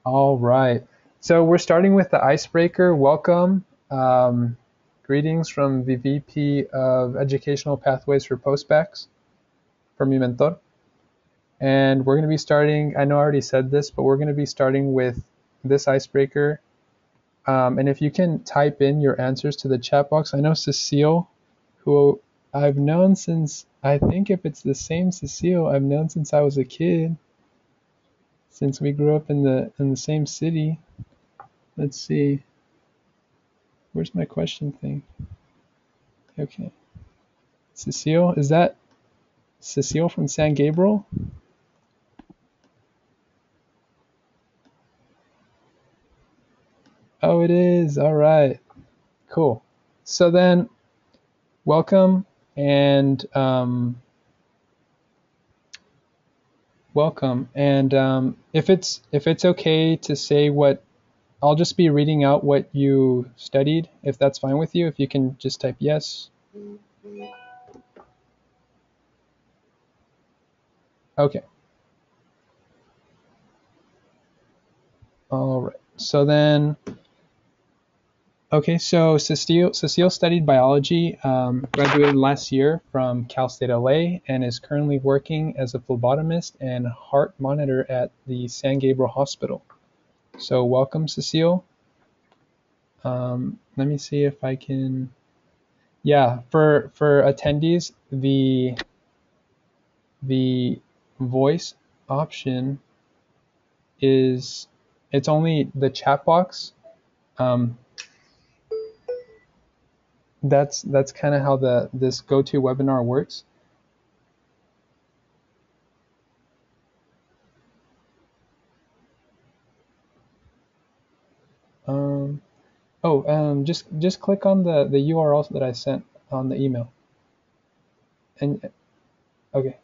All right. So we're starting with the icebreaker. Welcome. Greetings from the VP of Educational Pathways for Postbacs from MiMentor. And we're going to be starting, I know I already said this, but we're going to be starting with this icebreaker. And if you can type in your answers to the chat box. I know Cecile, who I've known since, I think if it's the same Cecile, I've known since I was a kid, since we grew up in the same city. Let's see. Where's my question thing? Okay. Cecile, is that Cecile from San Gabriel? Oh, it is. All right. Cool. So then, welcome and welcome. And if it's okay to say what, I'll just be reading out what you studied, if that's fine with you. If you can just type yes. Okay. All right. So then, okay, so Cecile studied biology, graduated last year from Cal State LA, and is currently working as a phlebotomist and heart monitor at the San Gabriel Hospital. So welcome, Cecile. Let me see if I can, yeah, for attendees, the voice option is, it's only the chat box. That's kind of how this GoToWebinar works. Just click on the URL that I sent on the email. And okay.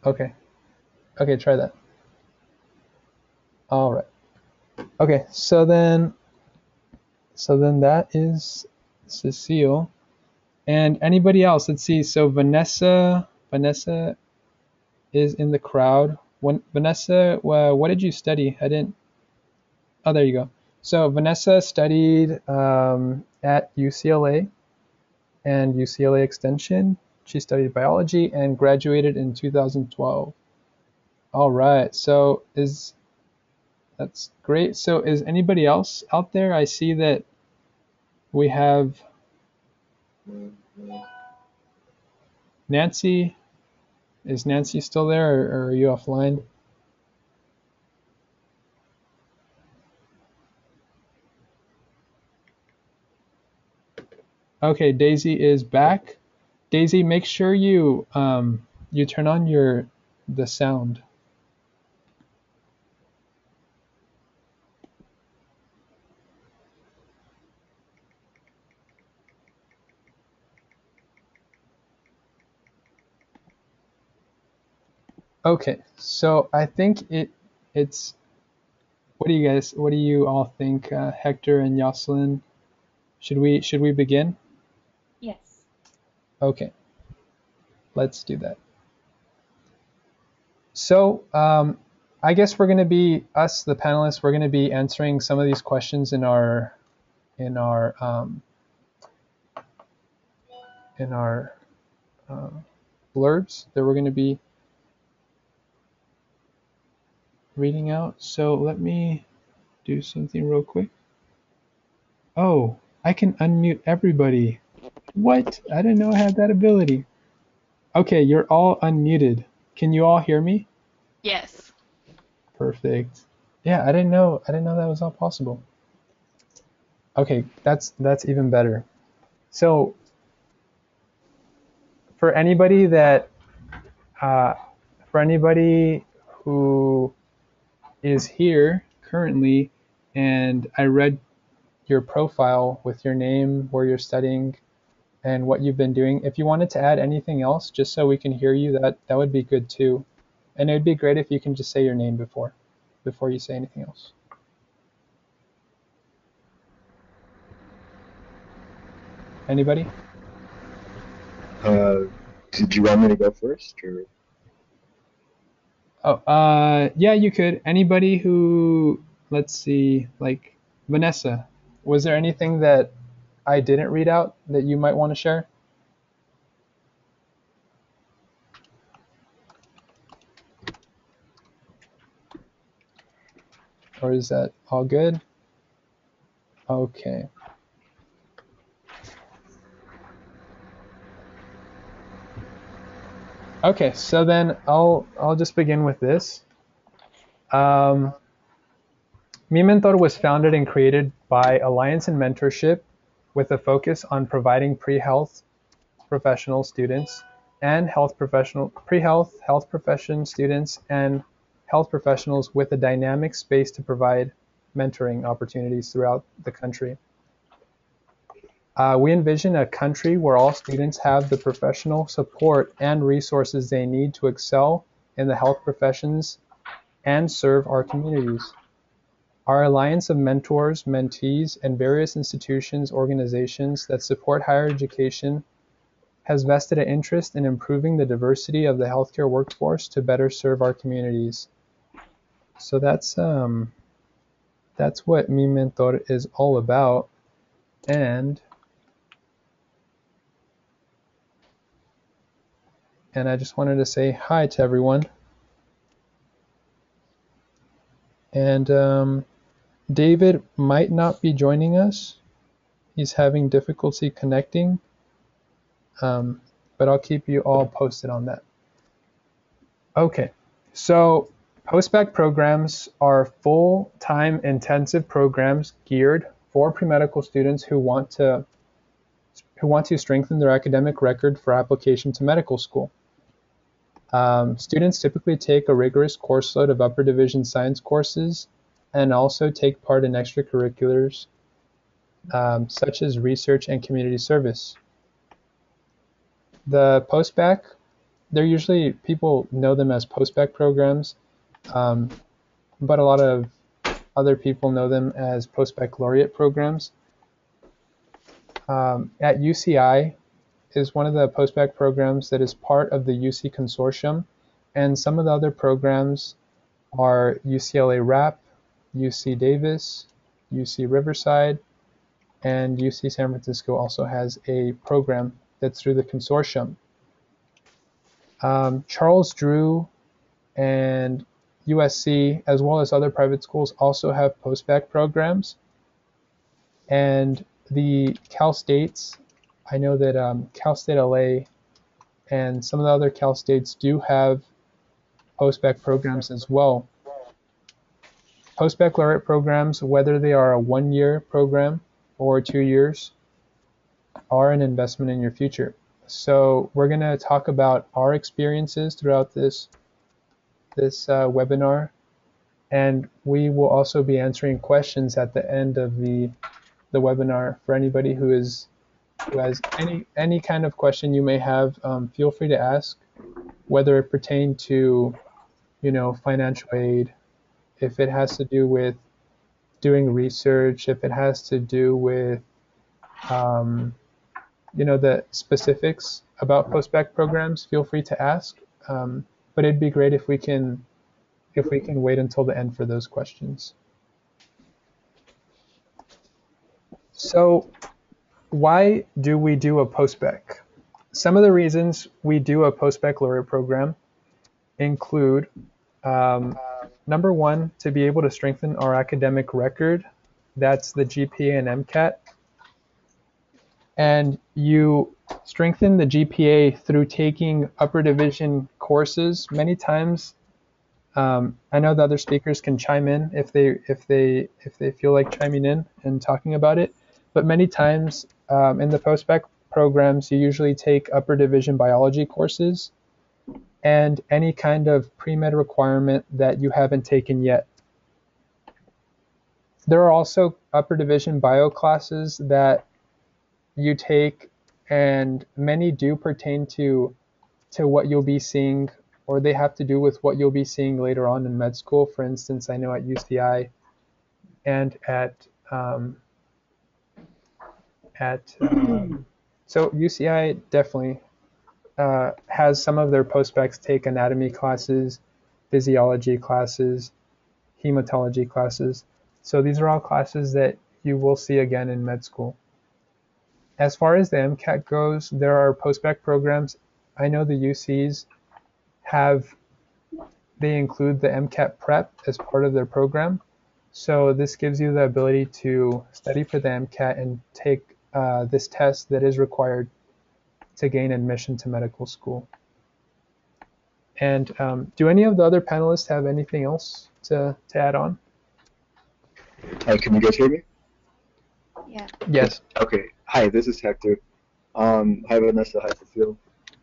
Okay. Okay, try that. All right. Okay, so then that is Cecile. And anybody else? Let's see. So Vanessa is in the crowd. Vanessa, what did you study? I didn't. Oh, there you go. So Vanessa studied at UCLA and UCLA Extension. She studied biology and graduated in 2012. All right. So that's great. So is anybody else out there? I see that we have Nancy. Is Nancy still there, or are you offline? Okay, Daisy is back. Daisy, make sure you you turn on the sound. Okay, so I think it's what do you all think, Hector and Yosselin? Should we begin? Yes. Okay, let's do that. So I guess we're going to be, us, the panelists, we're going to be answering some of these questions in our blurbs that we're going to be reading out. So let me do something real quick. Oh, I can unmute everybody. What? I didn't know I had that ability. Okay, you're all unmuted. Can you all hear me? Yes. Perfect. Yeah, I didn't know that was all possible. Okay, that's even better. So for anybody who is here currently, and I read your profile with your name, where you're studying, and what you've been doing. If you wanted to add anything else, just so we can hear you, that would be good too. And it would be great if you can just say your name before you say anything else. Anybody? Did you want me to go first, or? Oh, yeah, you could. Anybody who, let's see, like Vanessa, was there anything that I didn't read out that you might want to share? Or is that all good? Okay. Okay, so then I'll just begin with this. MiMentor was founded and created by Alliance and Mentorship with a focus on providing pre-health professional students and pre-health, health profession students and health professionals with a dynamic space to provide mentoring opportunities throughout the country. We envision a country where all students have the professional support and resources they need to excel in the health professions and serve our communities. Our alliance of mentors, mentees, and various institutions, organizations that support higher education has vested an interest in improving the diversity of the healthcare workforce to better serve our communities. So that's what MiMentor is all about. And I just wanted to say hi to everyone. And David might not be joining us. He's having difficulty connecting, but I'll keep you all posted on that. Okay, so postbac programs are full-time intensive programs geared for pre-medical students who want to strengthen their academic record for application to medical school. Students typically take a rigorous course load of upper division science courses and also take part in extracurriculars such as research and community service. The postbac, they're usually, people know them as postbac programs, but a lot of other people know them as Postbaccalaureate programs. At UCI is one of the postbac programs that is part of the UC consortium, and some of the other programs are UCLA RAP, UC Davis, UC Riverside, and UC San Francisco also has a program that's through the consortium. Charles Drew and USC, as well as other private schools, also have postbac programs. And the Cal States, I know that Cal State LA and some of the other Cal States do have postbac programs as well. Postbaccalaureate programs, whether they are a 1-year program or 2 years, are an investment in your future. So we're going to talk about our experiences throughout this webinar, and we will also be answering questions at the end of the webinar. For anybody who has any kind of question you may have, feel free to ask, whether it pertain to financial aid, if it has to do with doing research, if it has to do with the specifics about postbac programs, feel free to ask. But it'd be great if we can wait until the end for those questions. So why do we do a postbac? Some of the reasons we do a postbaccalaureate program include, number one, to be able to strengthen our academic record. That's the GPA and MCAT. And you strengthen the GPA through taking upper division courses. Many times, I know the other speakers can chime in if they feel like chiming in and talking about it. But many times in the postbac programs, you usually take upper division biology courses and any kind of pre-med requirement that you haven't taken yet. There are also upper division bio classes that you take, and many do pertain to what you'll be seeing, or they have to do with what you'll be seeing later on in med school. For instance, I know at UCI and so UCI definitely has some of their postbacs take anatomy classes, physiology classes, hematology classes. So these are all classes that you will see again in med school. As far as the MCAT goes, there are postbac programs. I know the UCs they include the MCAT prep as part of their program. So this gives you the ability to study for the MCAT and take this test that is required to gain admission to medical school. And do any of the other panelists have anything else to add on? Can you guys hear me? Yeah. Yes. Okay. Hi, this is Hector. Hi, Vanessa. Hi, Cecile.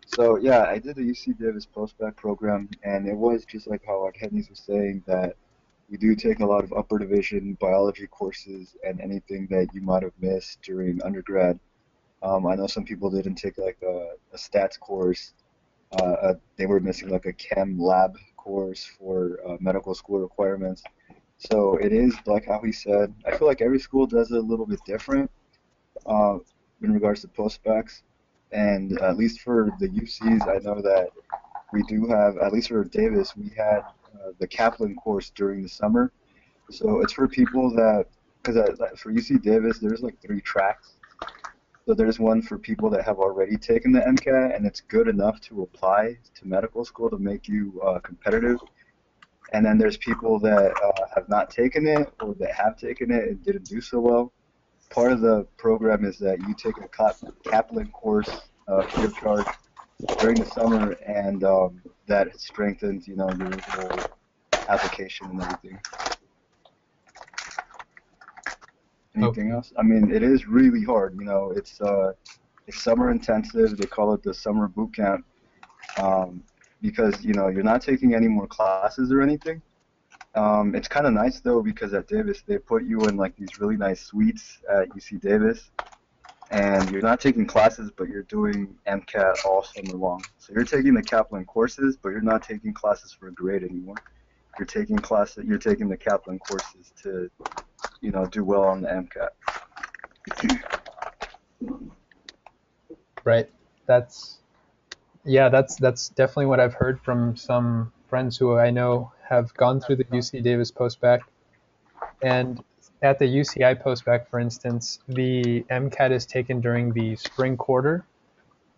So yeah, I did the UC Davis postbac program, and it was just like how Argenis was saying that we do take a lot of upper division biology courses and anything that you might have missed during undergrad. I know some people didn't take like a stats course. They were missing like a chem lab course for medical school requirements. So it is like how he said. I feel like every school does it a little bit different uh, in regards to postbacs. And at least for the UCs, I know that we do have, at least for Davis, we had the Kaplan course during the summer. So it's for people that, because for UC Davis, there's like 3 tracks. So there's one for people that have already taken the MCAT, and it's good enough to apply to medical school to make you competitive. And then there's people that have not taken it or that have taken it and didn't do so well. Part of the program is that you take a Kaplan course free of charge during the summer, and that strengthens, your whole application and everything. Anything else? I mean, it is really hard. It's summer intensive. They call it the summer boot camp because you're not taking any more classes or anything. It's kind of nice though because at Davis they put you in like these really nice suites at UC Davis, and you're not taking classes, but you're doing MCAT all summer long. So you're taking the Kaplan courses, but you're not taking classes for a grade anymore. You're taking the Kaplan courses to, do well on the MCAT. Right. That's definitely what I've heard from some friends who I know have gone through the UC Davis postbac. And at the UCI postbac, for instance, the MCAT is taken during the spring quarter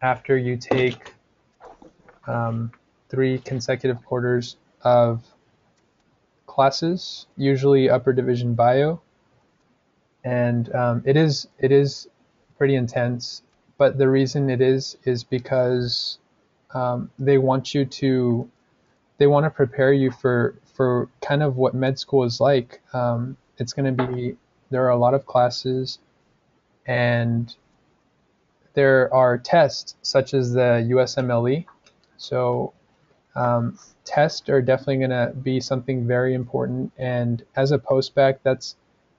after you take 3 consecutive quarters of classes, usually upper division bio. And it is pretty intense. But the reason it is because they want to prepare you for kind of what med school is like. It's going to be, there are a lot of classes, and there are tests such as the USMLE. So tests are definitely going to be something very important. And as a postbac,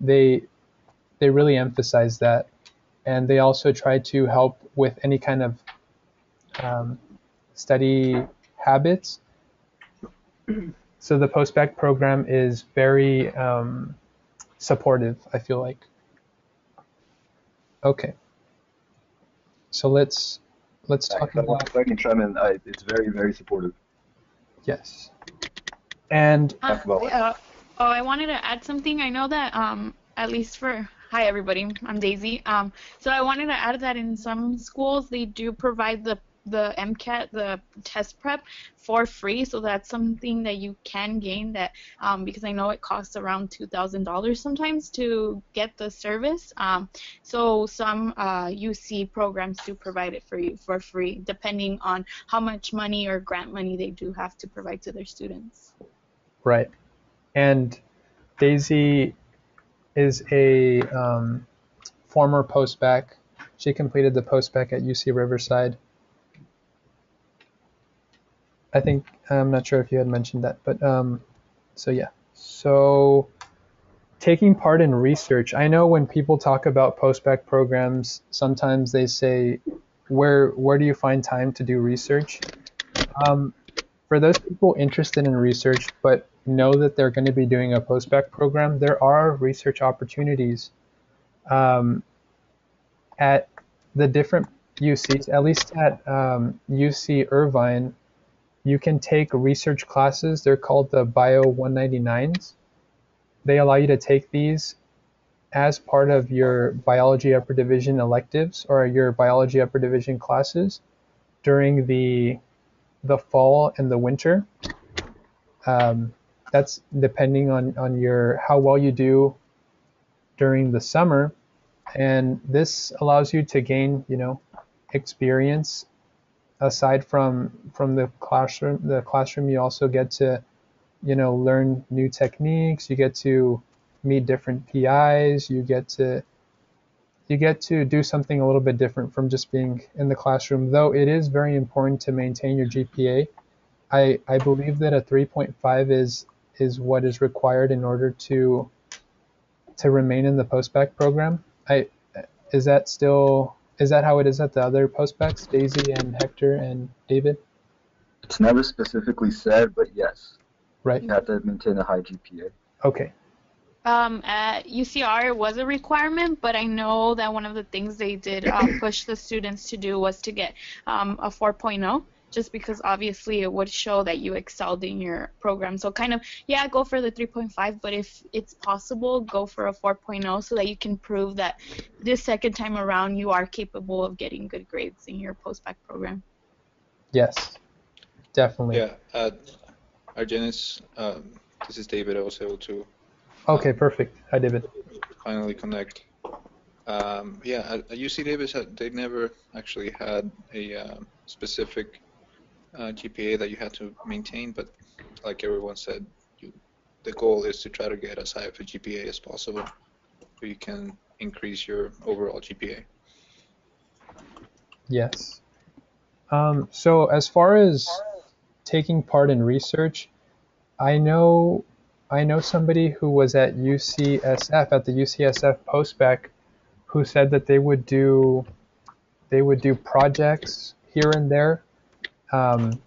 they really emphasize that. And they also try to help with any kind of study habits. So the postbac program is very supportive, I feel like. Okay. So let's talk about. If I can chime in, it's very, very supportive. Yes. And I wanted to add something. I know that at least hi everybody, I'm Daisy. So I wanted to add that in some schools they do provide the MCAT, the test prep, for free. So that's something that you can gain that because I know it costs around $2,000 sometimes to get the service. So some UC programs do provide it for you for free, depending on how much money or grant money they do have to provide to their students. Right. And Daisy is a former postbac. She completed the postbac at UC Riverside. I think, I'm not sure if you had mentioned that, but so yeah. So taking part in research. I know when people talk about postbac programs, sometimes they say, where do you find time to do research? For those people interested in research but know that they're going to be doing a postbac program, there are research opportunities at the different UCs, at least at UC Irvine. you can take research classes. They're called the Bio 199s. They allow you to take these as part of your biology upper division electives or your biology upper division classes during the fall and the winter. That's depending on your how well you do during the summer, and this allows you to gain, experience aside from the classroom. The classroom, you also get to, learn new techniques. You get to meet different PIs. You get to do something a little bit different from just being in the classroom. Though it is very important to maintain your GPA. I believe that a 3.5 is what is required in order to remain in the postbac program. Is that how it is at the other postbacs, Daisy and Hector and David? It's never specifically said, but yes. Right. You have to maintain a high GPA. Okay. At UCR it was a requirement, but I know that one of the things they did push the students to do was to get a 4.0, just because obviously it would show that you excelled in your program. So kind of, yeah, go for the 3.5, but if it's possible, go for a 4.0 so that you can prove that this second time around you are capable of getting good grades in your postbac program. Yes, definitely. Yeah, Argenis, this is David. I was able to Okay, perfect. Hi, David. finally connect. Yeah, at UC Davis, they never actually had a specific GPA that you had to maintain, but like everyone said, the goal is to try to get as high of a GPA as possible so you can increase your overall GPA. Yes. So as far as taking part in research, I know somebody who was at UCSF, at the UCSF postbac, who said that they would do projects here and there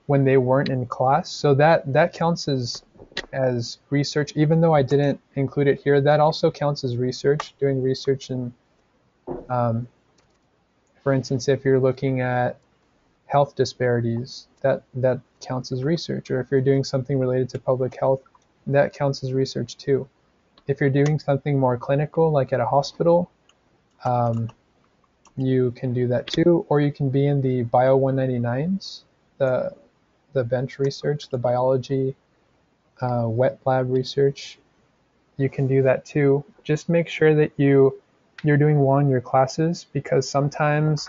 when they weren't in class. So that counts as research, even though I didn't include it here. That also counts as research, doing research. And for instance, if you're looking at health disparities, that counts as research. Or if you're doing something related to public health, that counts as research too. If you're doing something more clinical, like at a hospital, you can do that too. Or you can be in the Bio 199s, the bench research, the biology, wet lab research. You can do that too. Just make sure that you're doing well in your classes, because sometimes,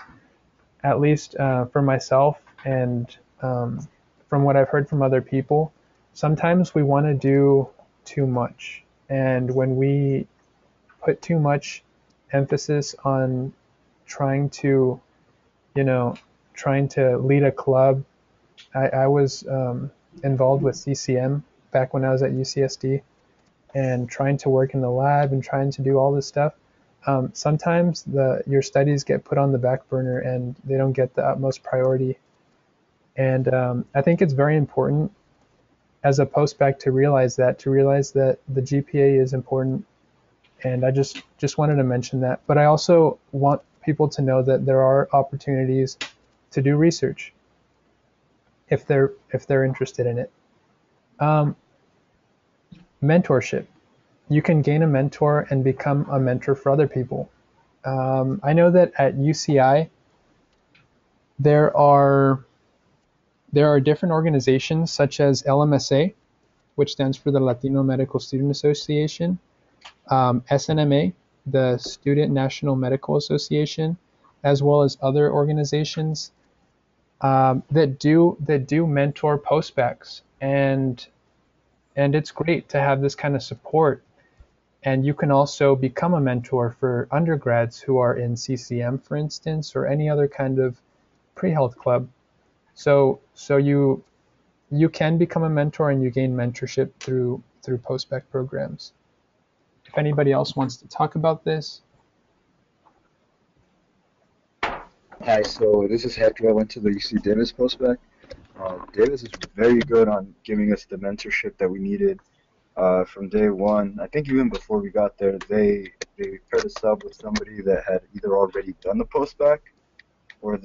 at least for myself and from what I've heard from other people, sometimes we want to do too much. And when we put too much emphasis on trying to lead a club, I was involved with CCM back when I was at UCSD, and trying to work in the lab and trying to do all this stuff. Sometimes your studies get put on the back burner and they don't get the utmost priority. And I think it's very important as a postbac to realize that the GPA is important. And I just wanted to mention that. But I also want people to know that there are opportunities to do research if they're interested in it. Mentorship. You can gain a mentor and become a mentor for other people. I know that at UCI there are different organizations such as LMSA, which stands for the Latino Medical Student Association, SNMA, the Student National Medical Association, as well as other organizations that do mentor postbacs, and it's great to have this kind of support. And you can also become a mentor for undergrads who are in CCM, for instance, or any other kind of pre-health club. So you can become a mentor and you gain mentorship through postbac programs. If anybody else wants to talk about this. Hi, so this is Hector. I went to the UC Davis postbac. Davis is very good on giving us the mentorship that we needed from day one. I think even before we got there, they paired us up with somebody that had either already done the postbac or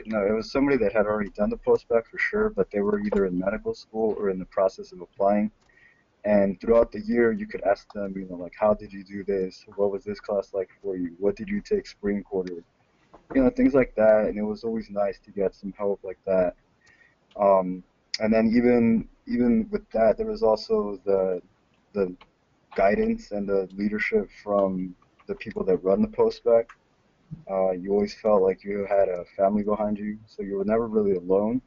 no, it was somebody that had already done the postbac for sure, but they were either in medical school or in the process of applying. And throughout the year, you could ask them, like, how did you do this? What was this class like for you? What did you take spring quarter? Things like that. And it was always nice to get some help like that. And then even with that, there was also the guidance and the leadership from the people that run the postbac. You always felt like you had a family behind you, so you were never really alone.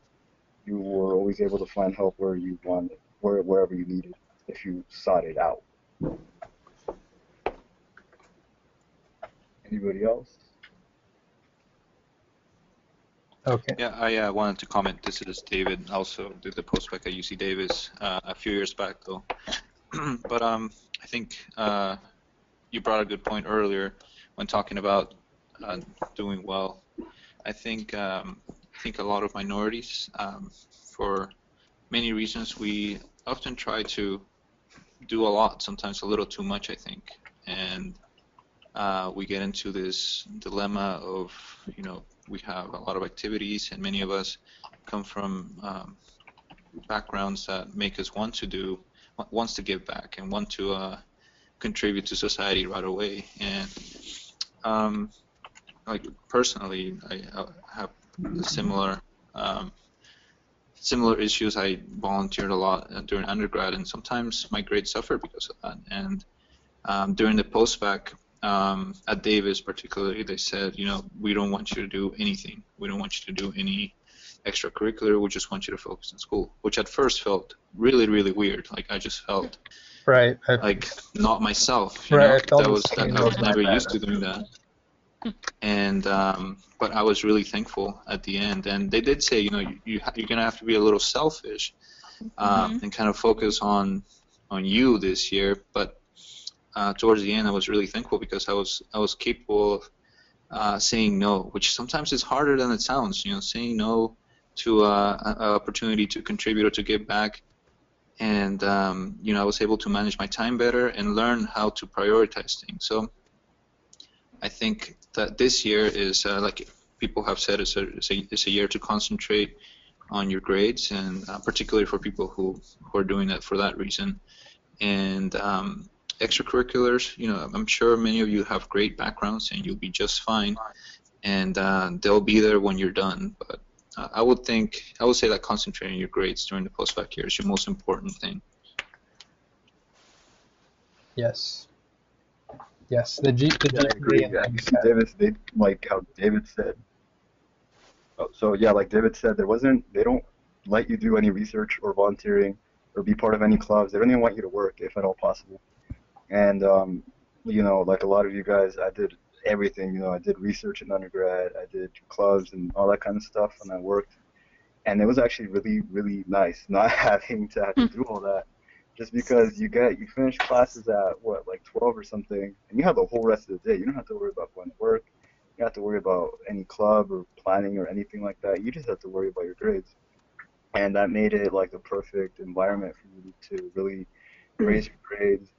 You were always able to find help where you wanted, wherever you needed, if you sought it out. Anybody else? Okay. Yeah, I wanted to comment. This is David. Also did the postbac at UC Davis a few years back, though. But I think you brought a good point earlier when talking about doing well. I think a lot of minorities, for many reasons, we often try to do a lot, sometimes a little too much, I think, and we get into this dilemma of, we have a lot of activities, and many of us come from backgrounds that make us wants to give back and want to contribute to society right away. And like personally, I have similar issues. I volunteered a lot during undergrad, and sometimes my grades suffered because of that. And during the postbac at Davis particularly, they said, we don't want you to do anything. We don't want you to do any extracurricular. We just want you to focus on school, which at first felt really, really weird. Like I just felt Right. like not myself. Right. I was never used to doing that. And but I was really thankful at the end. And they did say, you're gonna have to be a little selfish and kind of focus on you this year. But towards the end, I was really thankful because I was capable of saying no, which sometimes is harder than it sounds. Saying no to an opportunity to contribute or to give back. And I was able to manage my time better and learn how to prioritize things. So I think that this year is, like people have said, it's a year to concentrate on your grades, and particularly for people who are doing that for that reason. And extracurriculars, I'm sure many of you have great backgrounds and you'll be just fine, and they'll be there when you're done. But I would say that concentrating on your grades during the postbac year is your most important thing. Yes. Yes. The GPA. I agree. Yeah, you see, Davis, like how David said. So yeah, like David said, they don't let you do any research or volunteering or be part of any clubs. They don't even want you to work, if at all possible. And like a lot of you guys, I did everything. I did research in undergrad, I did clubs and all that kind of stuff, and I worked. And it was actually really, really nice not having to have to do all that, just because you finish classes at like 12 or something, and you have the whole rest of the day. You don't have to worry about going to work. You don't have to worry about any club or planning or anything like that. You just have to worry about your grades. And that made it like the perfect environment for you to really raise your grades.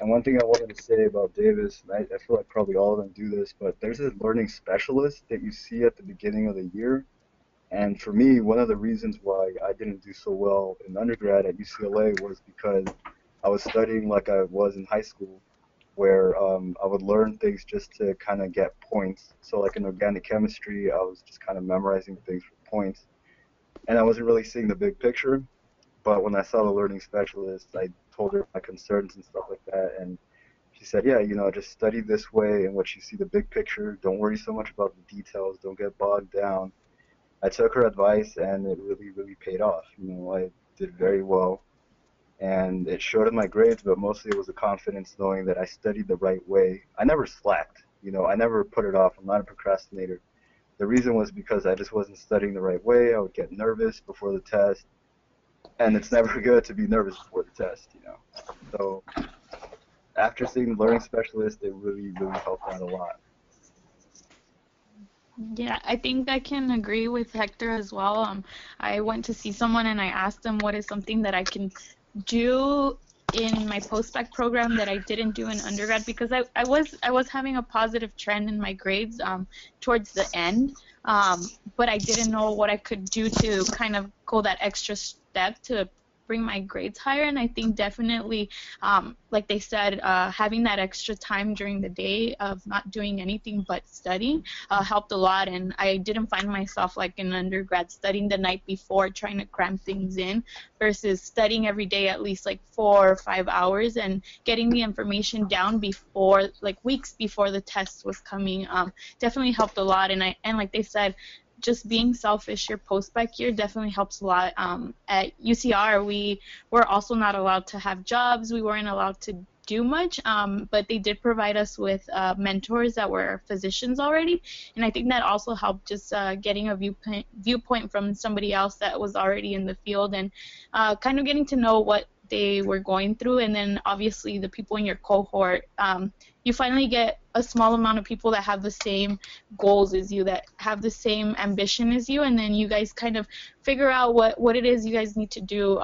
And one thing I wanted to say about Davis, and I feel like probably all of them do this, but there's a learning specialist that you see at the beginning of the year. And for me, one of the reasons why I didn't do so well in undergrad at UCLA was because I was studying like I was in high school, where I would learn things just to kind of get points. So like in organic chemistry, I was just kind of memorizing things for points. And I wasn't really seeing the big picture. But when I saw the learning specialist, I told her my concerns and stuff like that, and she said, yeah, just study this way in which you see the big picture. Don't worry so much about the details. Don't get bogged down. I took her advice, and it really, really paid off. I did very well, and it showed in my grades, but mostly it was the confidence knowing that I studied the right way. I never slacked. I never put it off. I'm not a procrastinator. The reason was because I just wasn't studying the right way. I would get nervous before the test. And it's never good to be nervous before the test, So after seeing the learning specialist, it really, really helped out a lot. Yeah, I think I can agree with Hector as well. I went to see someone and I asked them what is something that I can do in my postbac program that I didn't do in undergrad, because I was having a positive trend in my grades towards the end. but I didn't know what I could do to kind of go that extra step to bring my grades higher. And I think definitely, like they said, having that extra time during the day of not doing anything but studying helped a lot. And I didn't find myself like in undergrad studying the night before, trying to cram things in, versus studying every day at least like 4 or 5 hours and getting the information down before, like weeks before the test was coming. Definitely helped a lot. And like they said, just being selfish your post-bac year definitely helps a lot. At UCR, we were also not allowed to have jobs. We weren't allowed to do much, but they did provide us with mentors that were physicians already, and I think that also helped just getting a viewpoint from somebody else that was already in the field, and kind of getting to know what they were going through. And then obviously the people in your cohort, you finally get a small amount of people that have the same goals as you, that have the same ambition as you, and then you guys kind of figure out what it is you guys need to do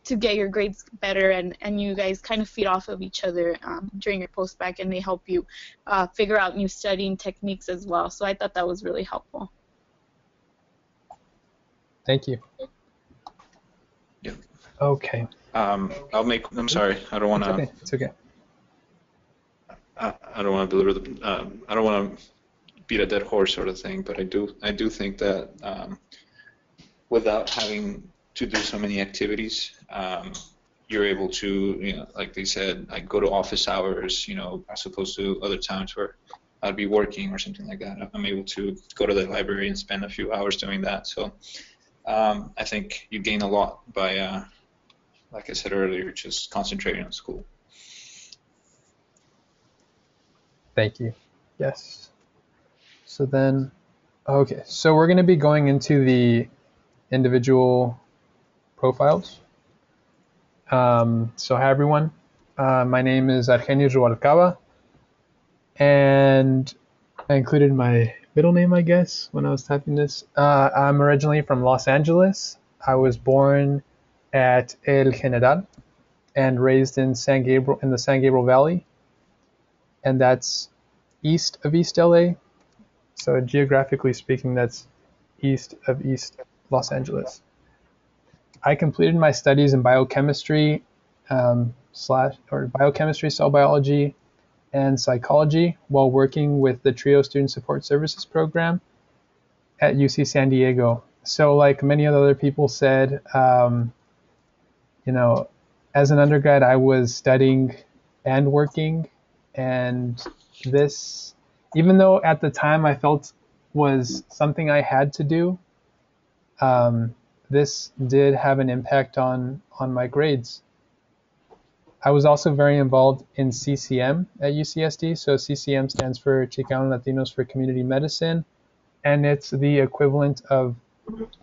to get your grades better, and you guys kind of feed off of each other during your post-bac, and they help you figure out new studying techniques as well. So I thought that was really helpful. Thank you. Yeah. Okay. I'm sorry. I don't want to. It's okay. I don't want to belittle I don't want to beat a dead horse sort of thing, but I do think that without having to do so many activities, you're able to, like they said, like go to office hours, as opposed to other times where I'd be working or something like that. I'm able to go to the library and spend a few hours doing that. So I think you gain a lot by, like I said earlier, just concentrating on school. Thank you. Yes. So then, okay, so we're going to be going into the individual profiles. So hi everyone. My name is Argenis Ruvalcaba, and I included my middle name, I guess, when I was typing this. I'm originally from Los Angeles. I was born at El General and raised in San Gabriel, in the San Gabriel Valley, and that's east of East LA. So geographically speaking, that's east of East Los Angeles. I completed my studies in biochemistry, biochemistry, cell biology, and psychology while working with the TRIO Student Support Services program at UC San Diego. So like many other people said, as an undergrad, I was studying and working, and this, even though at the time I felt was something I had to do, this did have an impact on my grades. I was also very involved in CCM at UCSD. So CCM stands for Chicano Latinos for Community Medicine, and it's the equivalent of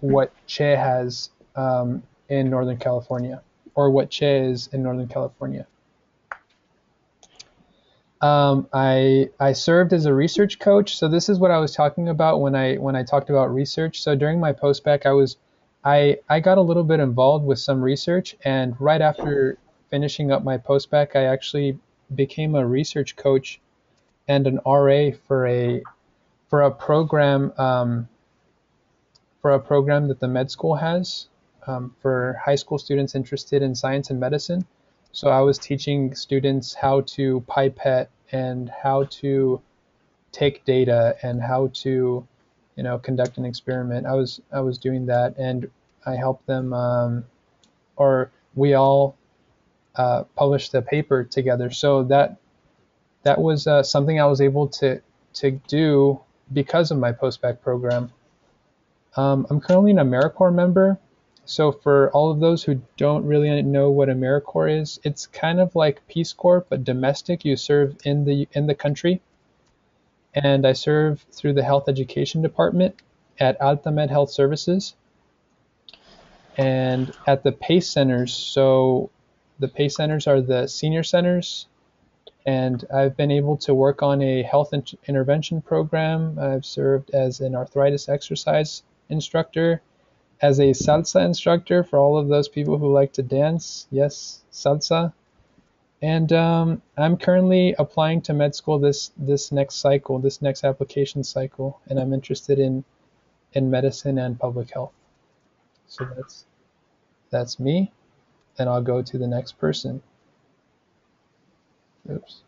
what CHE has in Northern California, or what CHE is in Northern California. I served as a research coach. So this is what I was talking about when I talked about research. So during my post-bac, I got a little bit involved with some research, and right after finishing up my post-bac, I actually became a research coach and an RA for a program that the med school has for high school students interested in science and medicine. So I was teaching students how to pipette and how to take data and how to, conduct an experiment. I was doing that, and I helped them, or we all published a paper together. So that was something I was able to do because of my post-bac program. I'm currently an AmeriCorps member. So for all of those who don't really know what AmeriCorps is, it's kind of like Peace Corps, but domestic. You serve in the country. And I serve through the health education department at AltaMed Health Services and at the PACE centers. So the PACE centers are the senior centers, and I've been able to work on a health intervention program. I've served as an arthritis exercise instructor, as a salsa instructor for all of those people who like to dance. Yes, salsa. And I'm currently applying to med school this next application cycle, and I'm interested in in medicine and public health. So that's me, and I'll go to the next person. Oops.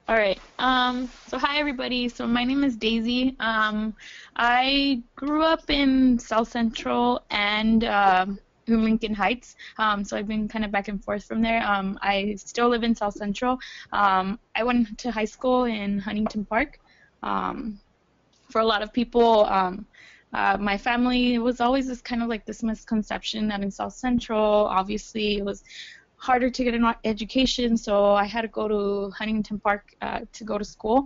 All right. So hi everybody. So my name is Daisy. I grew up in South Central and Lincoln Heights. So I've been kind of back and forth from there. I still live in South Central. I went to high school in Huntington Park. For a lot of people, my family was always this kind of like this misconception that in South Central, obviously, it was harder to get an education, so I had to go to Huntington Park to go to school,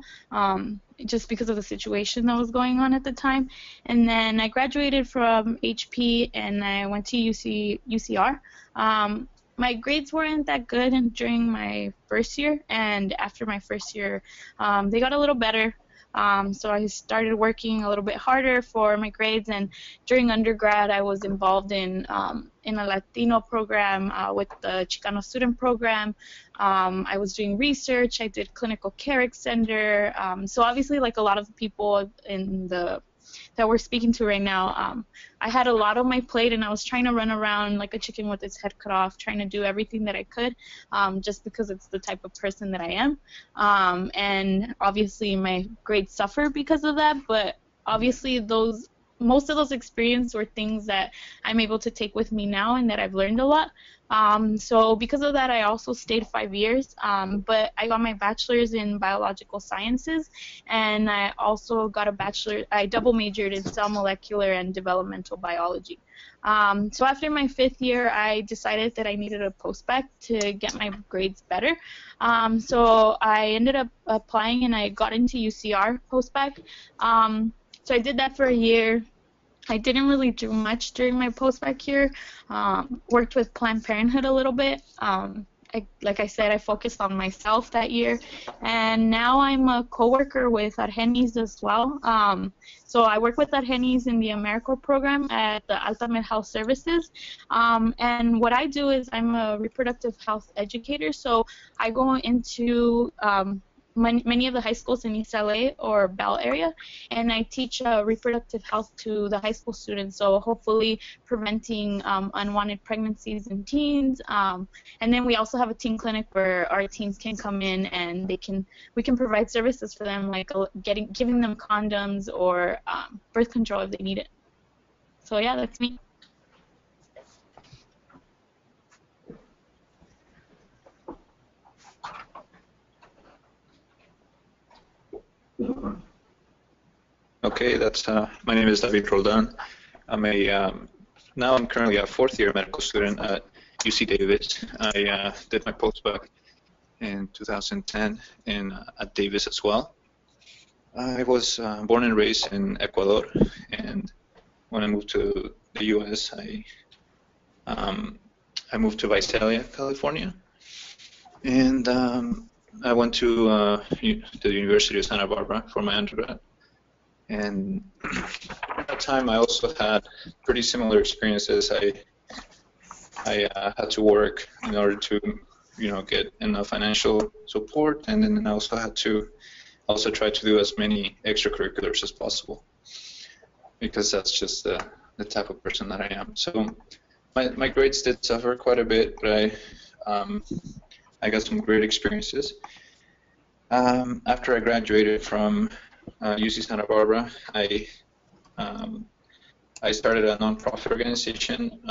just because of the situation that was going on at the time. And then I graduated from HP and I went to UCR. My grades weren't that good during my first year, and after my first year, they got a little better. So I started working a little bit harder for my grades, and during undergrad I was involved in a Latino program with the Chicano student program. I was doing research, I did clinical care extender, so obviously like a lot of the people that we're speaking to right now, I had a lot on my plate and I was trying to run around like a chicken with its head cut off, trying to do everything that I could, just because it's the type of person that I am. And obviously my grades suffer because of that, but obviously most of those experiences were things that I'm able to take with me now and that I've learned a lot. So because of that, I also stayed 5 years, but I got my bachelor's in biological sciences, and I also got I double majored in cell molecular and developmental biology. So after my 5th year, I decided that I needed a postbac to get my grades better. So I ended up applying and I got into UCR postbac. So I did that for a year. I didn't really do much during my postbac year. Worked with Planned Parenthood a little bit. Like I said, I focused on myself that year, and now I'm a coworker with Argenis as well. So I work with Argenis in the AmeriCorps program at the Altamed Health Services, and what I do is I'm a reproductive health educator. So I go into many of the high schools in East LA or Bell area, and I teach reproductive health to the high school students, so hopefully preventing unwanted pregnancies in teens. And then we also have a teen clinic where our teens can come in and we can provide services for them, like giving them condoms or birth control if they need it. So yeah, that's me. Okay, that's my name is David Roldan. Now I'm currently a 4th year medical student at UC Davis. I did my postbac in 2010 at Davis as well. I was born and raised in Ecuador, and when I moved to the U.S., I moved to Visalia, California, and I went to the University of Santa Barbara for my undergrad. And at that time, I also had pretty similar experiences. I had to work in order to, get enough financial support, and then I also had to try to do as many extracurriculars as possible, because that's just the type of person that I am. So my grades did suffer quite a bit, but I got some great experiences. After I graduated from UC Santa Barbara, I started a nonprofit organization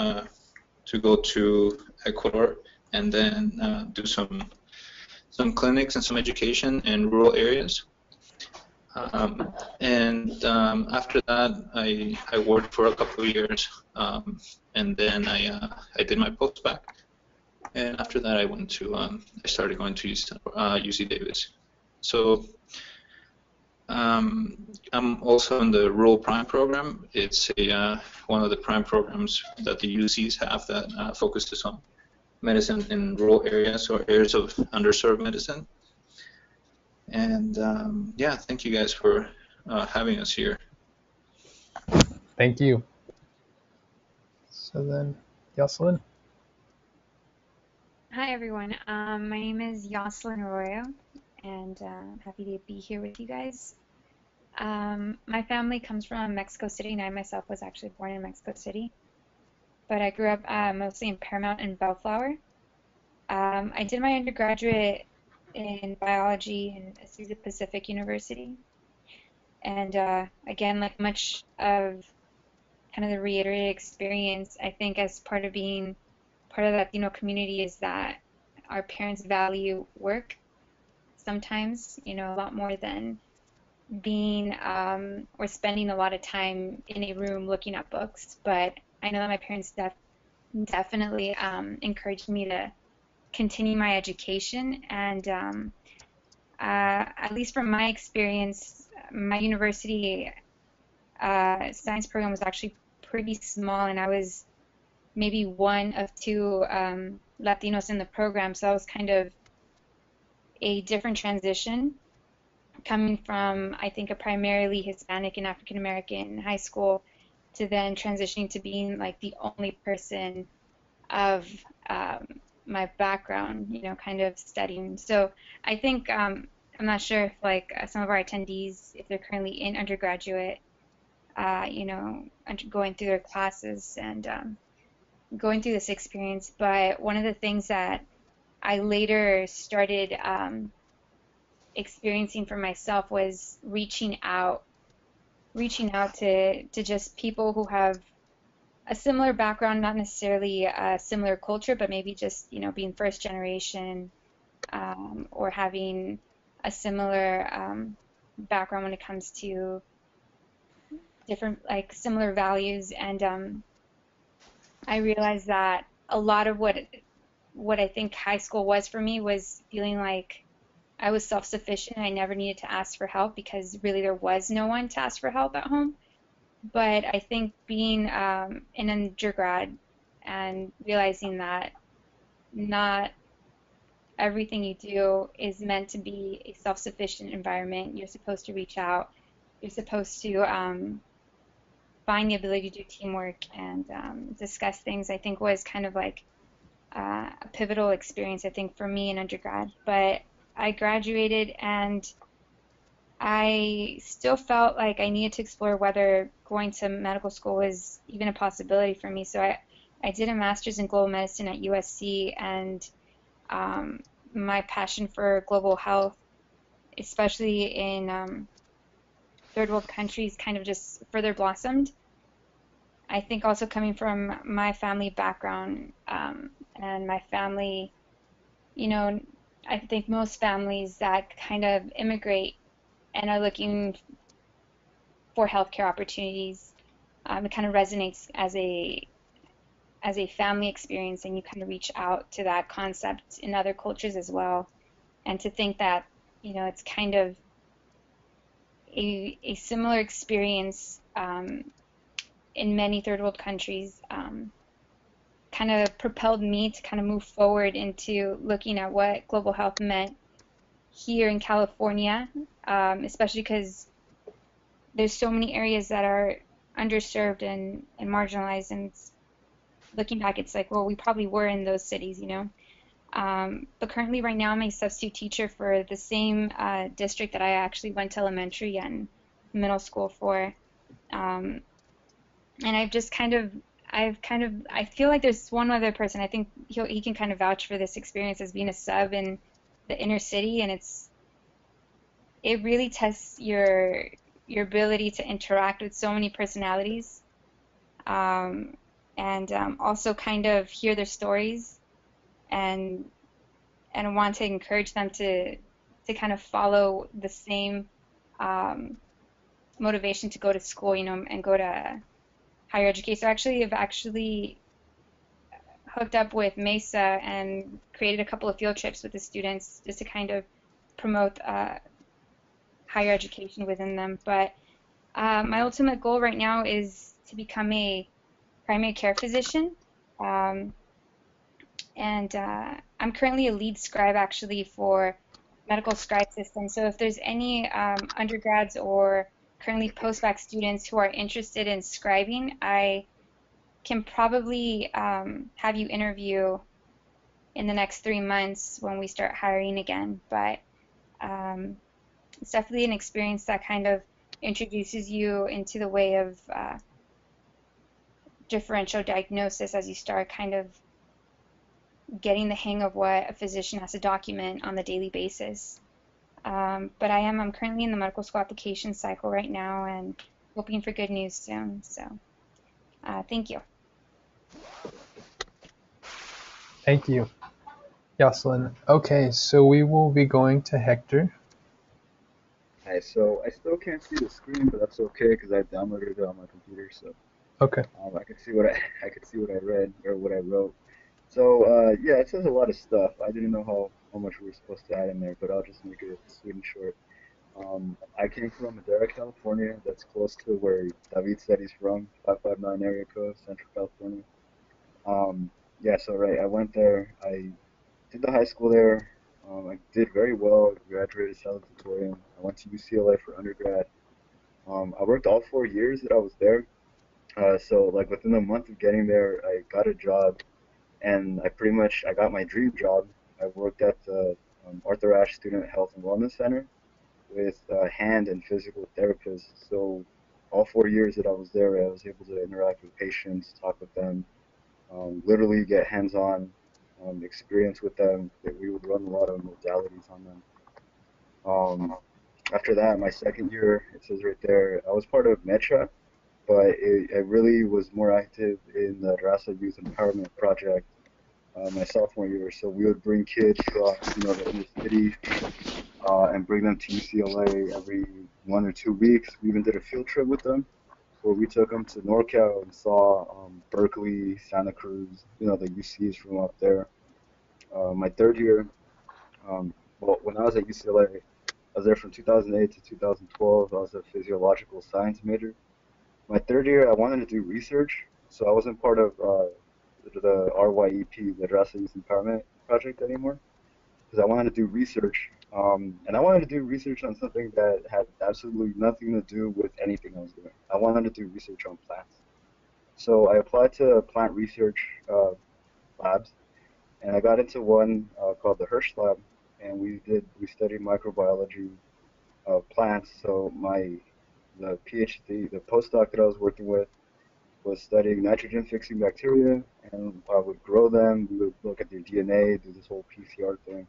to go to Ecuador and then do some clinics and some education in rural areas. After that, I worked for a couple of years, and then I did my postbac. And after that, I started going to UC Davis. So I'm also in the Rural Prime program. It's one of the prime programs that the UCs have that focuses on medicine in rural areas or areas of underserved medicine. And yeah, thank you guys for having us here. Thank you. So then, Yosselin. Hi everyone. My name is Yosselin Arroyo, and I'm happy to be here with you guys. My family comes from Mexico City, and I myself was actually born in Mexico City, but I grew up mostly in Paramount and Bellflower. I did my undergraduate in biology in Azusa Pacific University, and again, like much of kind of the reiterated experience, I think as part of being part of the Latino community is that our parents value work sometimes, a lot more than being or spending a lot of time in a room looking at books. But I know that my parents definitely encouraged me to continue my education, and at least from my experience, my university science program was actually pretty small, and I was maybe one of two Latinos in the program, so that was kind of a different transition coming from, I think, a primarily Hispanic and African American high school to then transitioning to being like the only person of my background, kind of studying. So I think I'm not sure if like some of our attendees, if they're currently in undergraduate, going through their classes and going through this experience, but one of the things that I later started experiencing for myself was reaching out to just people who have a similar background, not necessarily a similar culture, but maybe just being first generation or having a similar background when it comes to different like similar values. And I realized that a lot of what I think high school was for me was feeling like I was self-sufficient. I never needed to ask for help because really there was no one to ask for help at home. But I think being an undergrad and realizing that not everything you do is meant to be a self-sufficient environment. You're supposed to reach out. You're supposed to find the ability to do teamwork and discuss things, I think was kind of like a pivotal experience, I think, for me in undergrad. But I graduated and I still felt like I needed to explore whether going to medical school was even a possibility for me. So I did a master's in global medicine at USC, and my passion for global health, especially in third world countries, kind of just further blossomed. I think also coming from my family background and my family, I think most families that kind of immigrate and are looking for healthcare opportunities, it kind of resonates as a family experience, and you kind of reach out to that concept in other cultures as well. And to think that, it's kind of a similar experience in many third world countries kind of propelled me to kind of move forward into looking at what global health meant here in California, especially because there's so many areas that are underserved and marginalized, and looking back, it's like, well, we probably were in those cities, But currently, right now, I'm a substitute teacher for the same district that I actually went to elementary and middle school for. And I feel like there's one other person, I think he can kind of vouch for this experience as being a sub in the inner city, and it really tests your ability to interact with so many personalities, and also kind of hear their stories and want to encourage them to kind of follow the same motivation to go to school, and go to higher education. So I've actually hooked up with Mesa and created a couple of field trips with the students just to kind of promote higher education within them. But my ultimate goal right now is to become a primary care physician. And I'm currently a lead scribe actually for medical scribe system. So if there's any undergrads or currently postbac students who are interested in scribing, I can probably have you interview in the next 3 months when we start hiring again. But It's definitely an experience that kind of introduces you into the way of differential diagnosis as you start kind of getting the hang of what a physician has to document on the daily basis. But I'm currently in the medical school application cycle right now and hoping for good news soon. So thank you. Thank you, Yosselin. Okay, so we will be going to Hector. Hi, so I still can't see the screen, but that's okay because I downloaded it on my computer, so Okay. I could see what I could see what I read or what I wrote. So yeah, it says a lot of stuff. I didn't know how much we were supposed to add in there, but I'll just make it sweet and short. I came from Madera, California. That's close to where David said he's from, 559 area code, Central California. Yeah, so right, I went there. I did the high school there. I did very well. Graduated salutatorian. I went to UCLA for undergrad. I worked all 4 years that I was there. So like within a month of getting there, I got a job, and I got my dream job. I worked at the Arthur Ashe Student Health and Wellness Center with hand and physical therapists. So all 4 years that I was there, I was able to interact with patients, talk with them, literally get hands-on experience with them. That we would run a lot of modalities on them. Um, After that, my second year, it says right there, I was part of Metra, but I really was more active in the Rasa Youth Empowerment Project my sophomore year. So we would bring kids from the inner city and bring them to UCLA every 1 or 2 weeks. We even did a field trip with them where we took them to NorCal and saw Berkeley, Santa Cruz, the UCs from up there. My third year, well, when I was at UCLA, I was there from 2008 to 2012. I was a physiological science major. My third year, I wanted to do research, so I wasn't part of the RYEP, the Rasa Youth Empowerment Project anymore, because I wanted to do research. And I wanted to do research on something that had absolutely nothing to do with anything I was doing. I wanted to do research on plants. So I applied to plant research labs, and I got into one called the Hirsch Lab, and we studied microbiology of plants. So the PhD, the postdoc that I was working with was studying nitrogen fixing bacteria, and I would grow them. We would look at their DNA, do this whole PCR thing.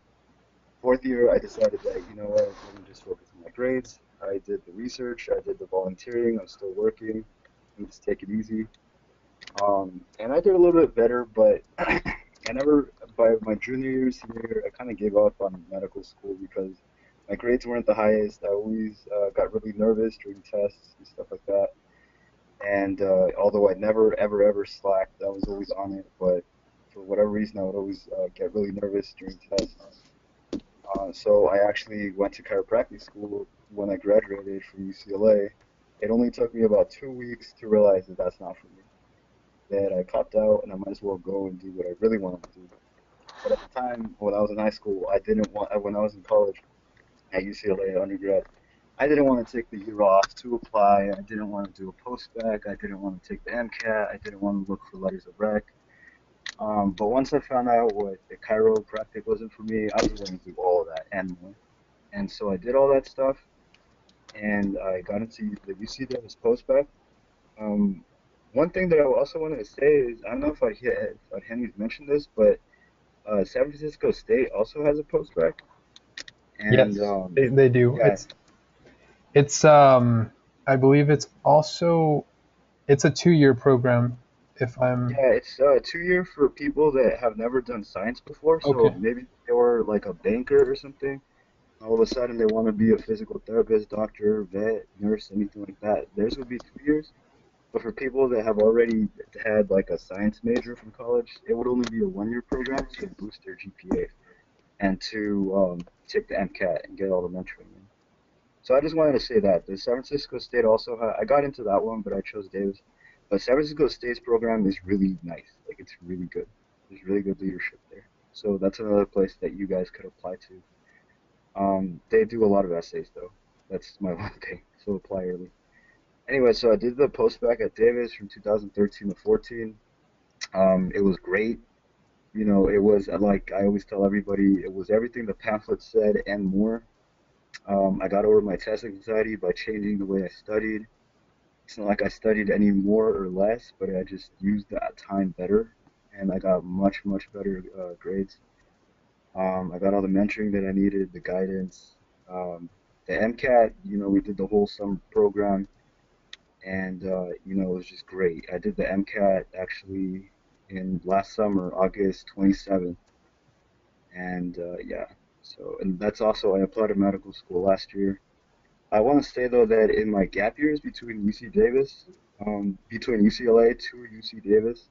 Fourth year, I decided that, you know what, let me just focus on my grades. I did the research, I did the volunteering, I was still working, and just take it easy. And I did a little bit better, but by my junior year, senior year, I kind of gave up on medical school because my grades weren't the highest. I always got really nervous during tests and stuff like that. And although I never, ever, ever slacked, I was always on it, but for whatever reason, I would always get really nervous during tests. So I actually went to chiropractic school when I graduated from UCLA. It only took me about 2 weeks to realize that that's not for me. That I copped out and I might as well go and do what I really wanted to do. But at the time, when I was in high school, when I was in college at UCLA undergrad, I didn't want to take the year off to apply. I didn't want to do a postbac. I didn't want to take the MCAT. I didn't want to look for letters of rec. But once I found out what the chiropractic wasn't for me, I was willing to do all of that and more. And so I did all that stuff, and I got into the UC Davis postbac. Um, One thing that I also wanted to say is, I don't know if Argenis mentioned this, but San Francisco State also has a postbac, and Yes, they do. yeah, It's I believe it's a 2-year program if I'm yeah, it's 2 year for people that have never done science before. So okay. maybe they were like a banker or something. All of a sudden, they want to be a physical therapist, doctor, vet, nurse, anything like that. Theirs would be 2 years. But for people that have already had like a science major from college, it would only be a 1 year program to boost their GPA and to take the MCAT and get all the mentoring in. So I just wanted to say that the San Francisco State also I got into that one, but I chose Davis. But San Francisco State's program is really nice. Like it's really good. There's really good leadership there. So that's another place that you guys could apply to. They do a lot of essays though. That's my one thing. So apply early. Anyway, so I did the postbac at Davis from 2013 to 14. It was great. It was like I always tell everybody, it was everything the pamphlet said and more. I got over my test anxiety by changing the way I studied. It's not like I studied any more or less, but I just used that time better, and I got much, much better grades. I got all the mentoring that I needed, the guidance. The MCAT, we did the whole summer program, and it was just great. I did the MCAT actually in last summer, August 27th, and yeah. So, and that's also I applied to medical school last year. I want to say though that in my gap years between UC Davis, between UCLA to UC Davis,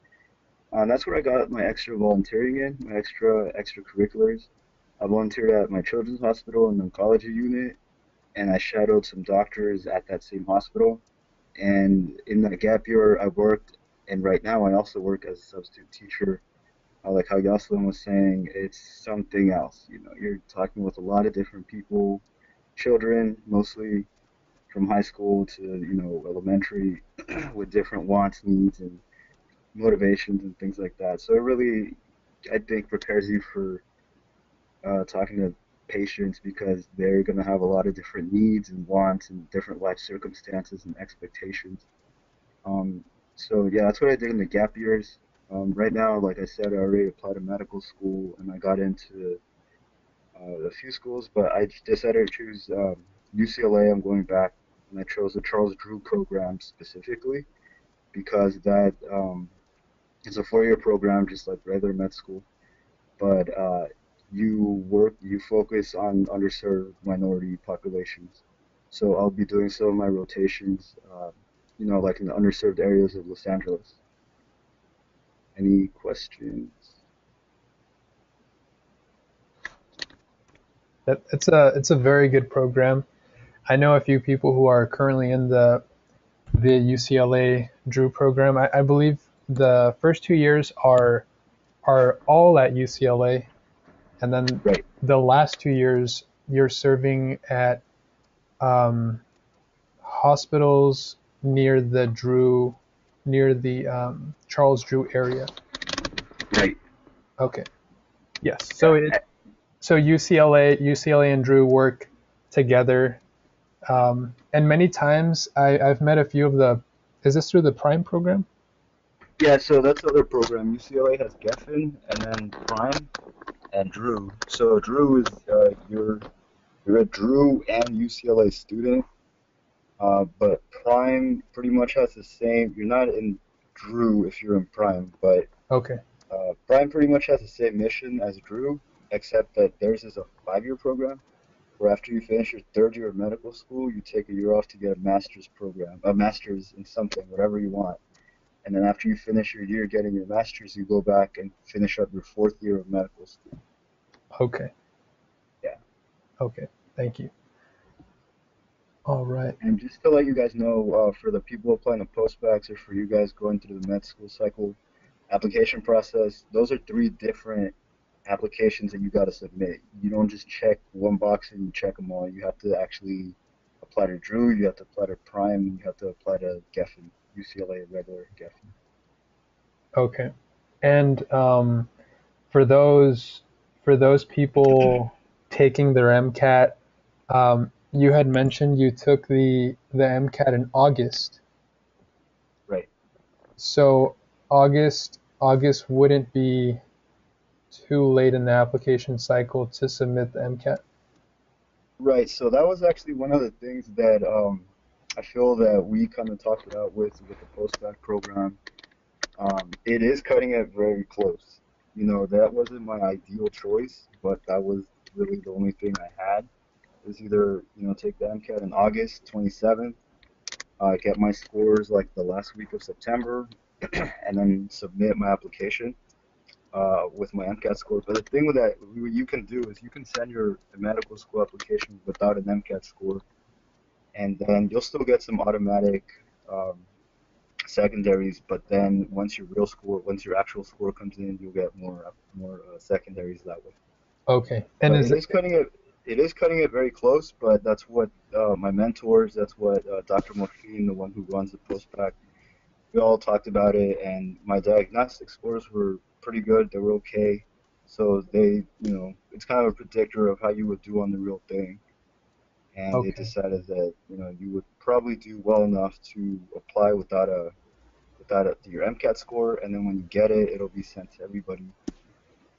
that's where I got my extra volunteering in, my extracurriculars. I volunteered at my children's hospital in the oncology unit, and I shadowed some doctors at that same hospital. And in that gap year, I worked, and right now I also work as a substitute teacher. Like how Yosselin was saying, it's something else. You're talking with a lot of different people, children mostly from high school to elementary, with different wants, needs, and motivations and things like that. So it really, I think, prepares you for talking to patients because they're going to have a lot of different needs and wants and different life circumstances and expectations. Um, so yeah, that's what I did in the gap years. Right now, like I said, I already applied to medical school and I got into a few schools, but I decided to choose UCLA. I'm going back, and I chose the Charles Drew program specifically because that it's a 4-year program, just like regular med school. But you focus on underserved minority populations. So I'll be doing some of my rotations, like in the underserved areas of Los Angeles. Any questions? It's a very good program. I know a few people who are currently in the UCLA Drew program. I believe the first 2 years are all at UCLA, and then Right, the last 2 years you're serving at um, hospitals near the Charles Drew area. right. Okay. Yes. Yeah, So UCLA and Drew work together, and many times I've met a few of the. Is this through the Prime program? yeah. So that's the other program. UCLA has Geffen and then Prime and Drew. So Drew is you're a Drew and UCLA student. But Prime pretty much has the same. You're not in Drew if you're in Prime, but Okay. Prime pretty much has the same mission as Drew, except that theirs is a 5-year program, where after you finish your 3rd year of medical school, you take a year off to get a master's program, a master's in something, whatever you want. And then after you finish your year getting your master's, you go back and finish up your 4th year of medical school. Okay. Yeah. Okay. Thank you. All right. And just to let you guys know, for the people applying to postbacs or for you guys going through the med school cycle, application process, those are 3 different applications that you got to submit. You don't just check one box and you check them all. You have to actually apply to Drew, you have to apply to Prime, and you have to apply to Geffen, UCLA regular Geffen. Okay. And for those for those people taking their MCAT, you had mentioned you took the MCAT in August. Right. So August wouldn't be too late in the application cycle to submit the MCAT. Right. So that was actually one of the things that I feel that we kind of talked about with the postbac program. It is cutting it very close. That wasn't my ideal choice, but that was really the only thing I had. It was either, take the MCAT in August 27th, get my scores like the last week of September, and then submit my application with my MCAT score. But the thing with that, what you can do is you can send your medical school application without an MCAT score, and then you'll still get some automatic um, secondaries, but then once your actual score comes in, you'll get more secondaries that way. Okay. And But is it it is cutting it very close. But that's what my mentors, that's what Dr. Morphine, the one who runs the postbac, we all talked about it, and my diagnostic scores were pretty good. They were okay. So it's kind of a predictor of how you would do on the real thing. and they Okay. decided that you would probably do well enough to apply without your MCAT score, and then when you get it, it'll be sent to everybody,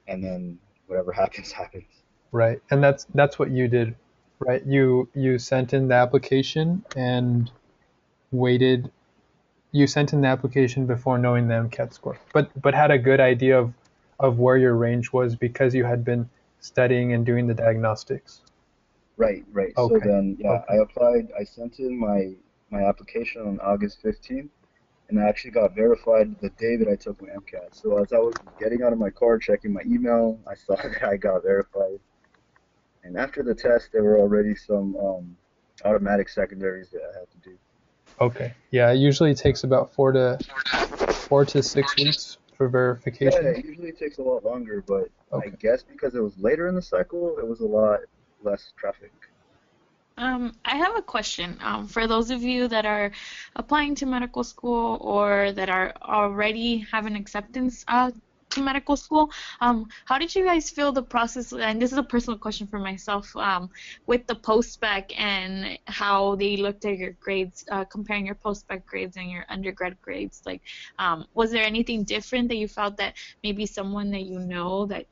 and then whatever happens happens. Right. And that's what you did, right? You sent in the application and waited. You sent in the application before knowing the MCAT score, but had a good idea of where your range was because you had been studying and doing the diagnostics. Right, right. So Okay. then, yeah, I Okay. applied. I sent in my application on August 15th, and I actually got verified the day that I took my MCAT. So as I was getting out of my car, checking my email, I saw that I got verified. And after the test, there were already some automatic secondaries that I had to do. Okay. Yeah, it usually takes about 4 to 6 weeks for Yeah, verification. it usually takes a lot longer, but I Okay. guess because it was later in the cycle, it was a lot less traffic. I have a question. For those of you that are applying to medical school or that are already have an acceptance to medical school, how did you guys feel the process? And this is a personal question for myself, with the postbac and how they looked at your grades, comparing your postbac grades and your undergrad grades. Like, was there anything different that you felt that maybe someone that you know that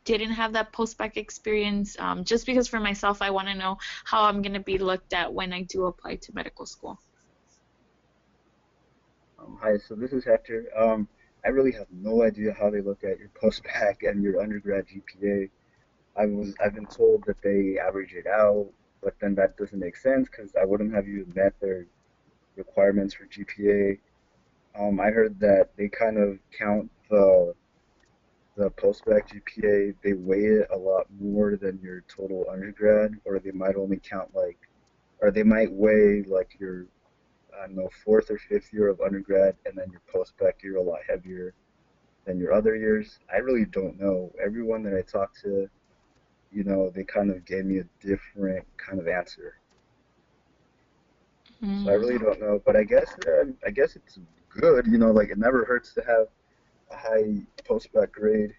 didn't have that post-bac experience, just because for myself I want to know how I'm going to be looked at when I do apply to medical school. Hi, so this is Hector. I really have no idea how they look at your post-bac and your undergrad GPA. I've been told that they average it out, but then that doesn't make sense because I wouldn't have you met their requirements for GPA. I heard that they kind of count the post-bac GPA. They weigh it a lot more than your total undergrad, or they might only count or they might weigh like your, I don't know, fourth or fifth year of undergrad, and then your post-bac year a lot heavier than your other years. I really don't know. Everyone that I talked to, they kind of gave me a different kind of answer. So I really Mm. don't know, but I guess it's good. Like it never hurts to have a high post-bac grade,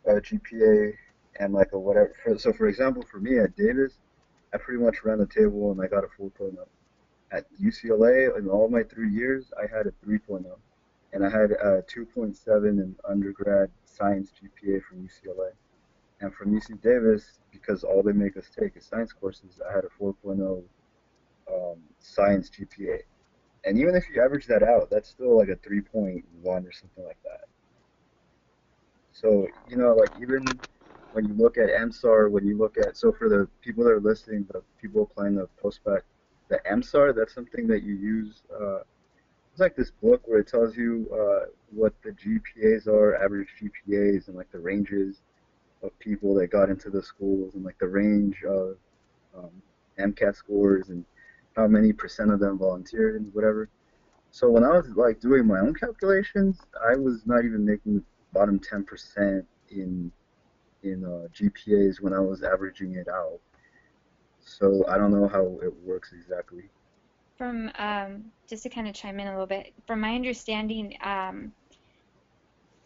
GPA, and like a whatever. So for example, for me at Davis, I pretty much ran the table and I got a 4.0. At UCLA, in all my 3 years, I had a 3.0, and I had a 2.7 in undergrad science GPA from UCLA. And from UC Davis, because all they make us take is science courses, I had a 4.0 science GPA. And even if you average that out, that's still like a 3.1 or something like that. So, like even when you look at MSAR, when you look at, so for the people that are listening, the people applying the postbac, the MSAR, that's something that you use. It's like this book where it tells you what the GPAs are, average GPAs, and like the ranges of people that got into the schools, and like the range of um, MCAT scores, and how many percent of them volunteered and whatever. So when I was like doing my own calculations, I was not even making the bottom 10% in GPAs when I was averaging it out. So I don't know how it works exactly. From just to kind of chime in a little bit, from my understanding,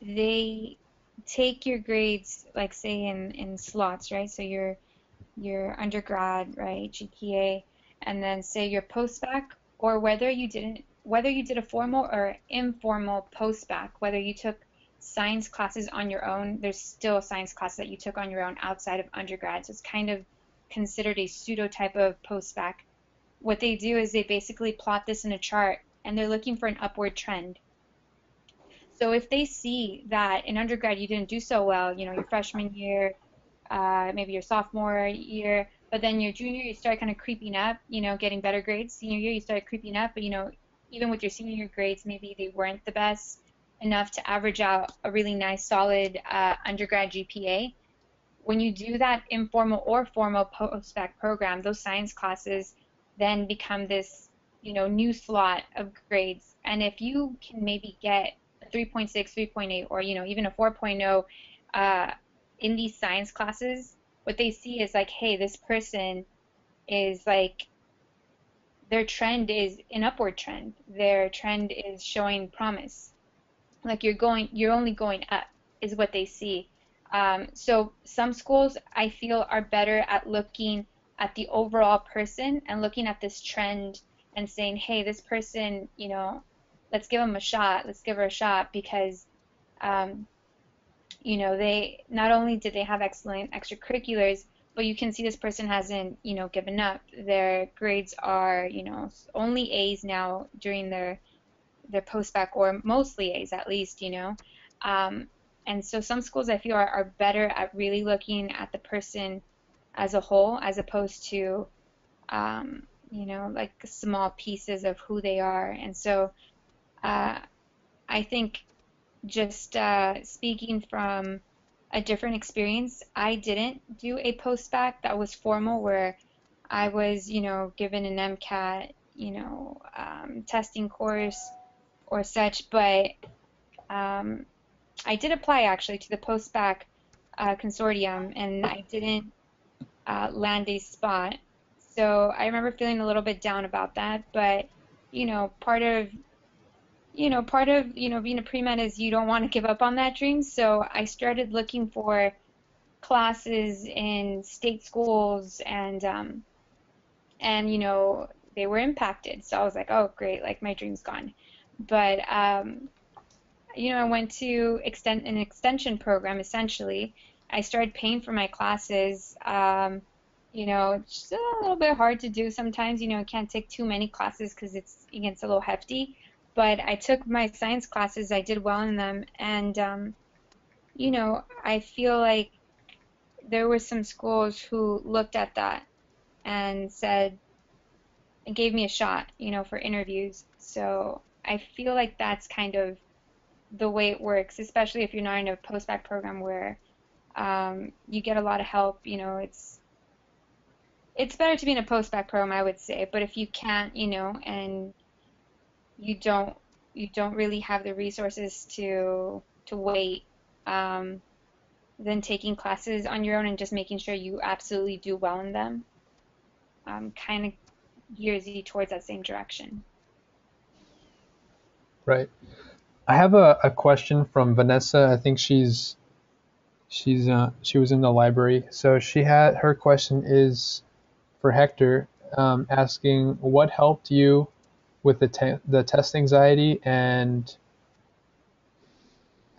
they take your grades, like say in slots, right? So your undergrad, right, GPA, and then say your postbac, or whether you did a formal or informal postbac, whether you took science classes on your own, there's still a science class that you took on your own outside of undergrad. So it's kind of considered a pseudo type of postbac. What they do is they basically plot this in a chart and they're looking for an upward trend. So if they see that in undergrad you didn't do so well, your freshman year, maybe your sophomore year, but then your junior you start kind of creeping up, getting better grades. Senior year you start creeping up, but even with your senior year grades, maybe they weren't the best enough to average out a really nice, solid undergrad GPA. When you do that informal or formal post-bac program, those science classes then become this, new slot of grades. And if you can maybe get a 3.6, 3.8, or, even a 4.0 in these science classes, what they see is like, hey, this person is like, their trend is an upward trend. Their trend is showing promise. Like you're only going up is what they see. So some schools I feel are better at looking at the overall person and looking at this trend and saying, hey, this person, you know, let's give them a shot, let's give her a shot because, um, you know, they not only did they have excellent extracurriculars, but you can see this person hasn't, you know, given up. Their grades are, you know, only A's now during their post-bac, or mostly A's at least, you know. Um, and so some schools I feel are better at really looking at the person as a whole as opposed to, you know, like small pieces of who they are. And so uh, I think just speaking from a different experience, I didn't do a post-bac that was formal where I was, you know, given an MCAT, you know, testing course or such, but um, I did apply actually to the Postbac consortium, and I didn't land a spot. So I remember feeling a little bit down about that, but you know, part of being a pre-med is you don't want to give up on that dream. So I started looking for classes in state schools, and you know, they were impacted. So I was like, oh great, like my dream's gone. But you know, I went to extend an extension program essentially. I started paying for my classes. You know, it's a little bit hard to do sometimes. You know, I can't take too many classes because it gets a little hefty. But I took my science classes. I did well in them, and you know, I feel like there were some schools who looked at that and said and gave me a shot, you know, for interviews. So I feel like that's kind of the way it works, especially if you're not in a post-bac program where you get a lot of help. You know, it's better to be in a post-bac program, I would say. But if you can't, you know, and you don't really have the resources to wait, um, then taking classes on your own and just making sure you absolutely do well in them, kind of gears you towards that same direction. Right. I have a question from Vanessa. I think she was in the library. So her question is for Hector, asking what helped you with the test anxiety, and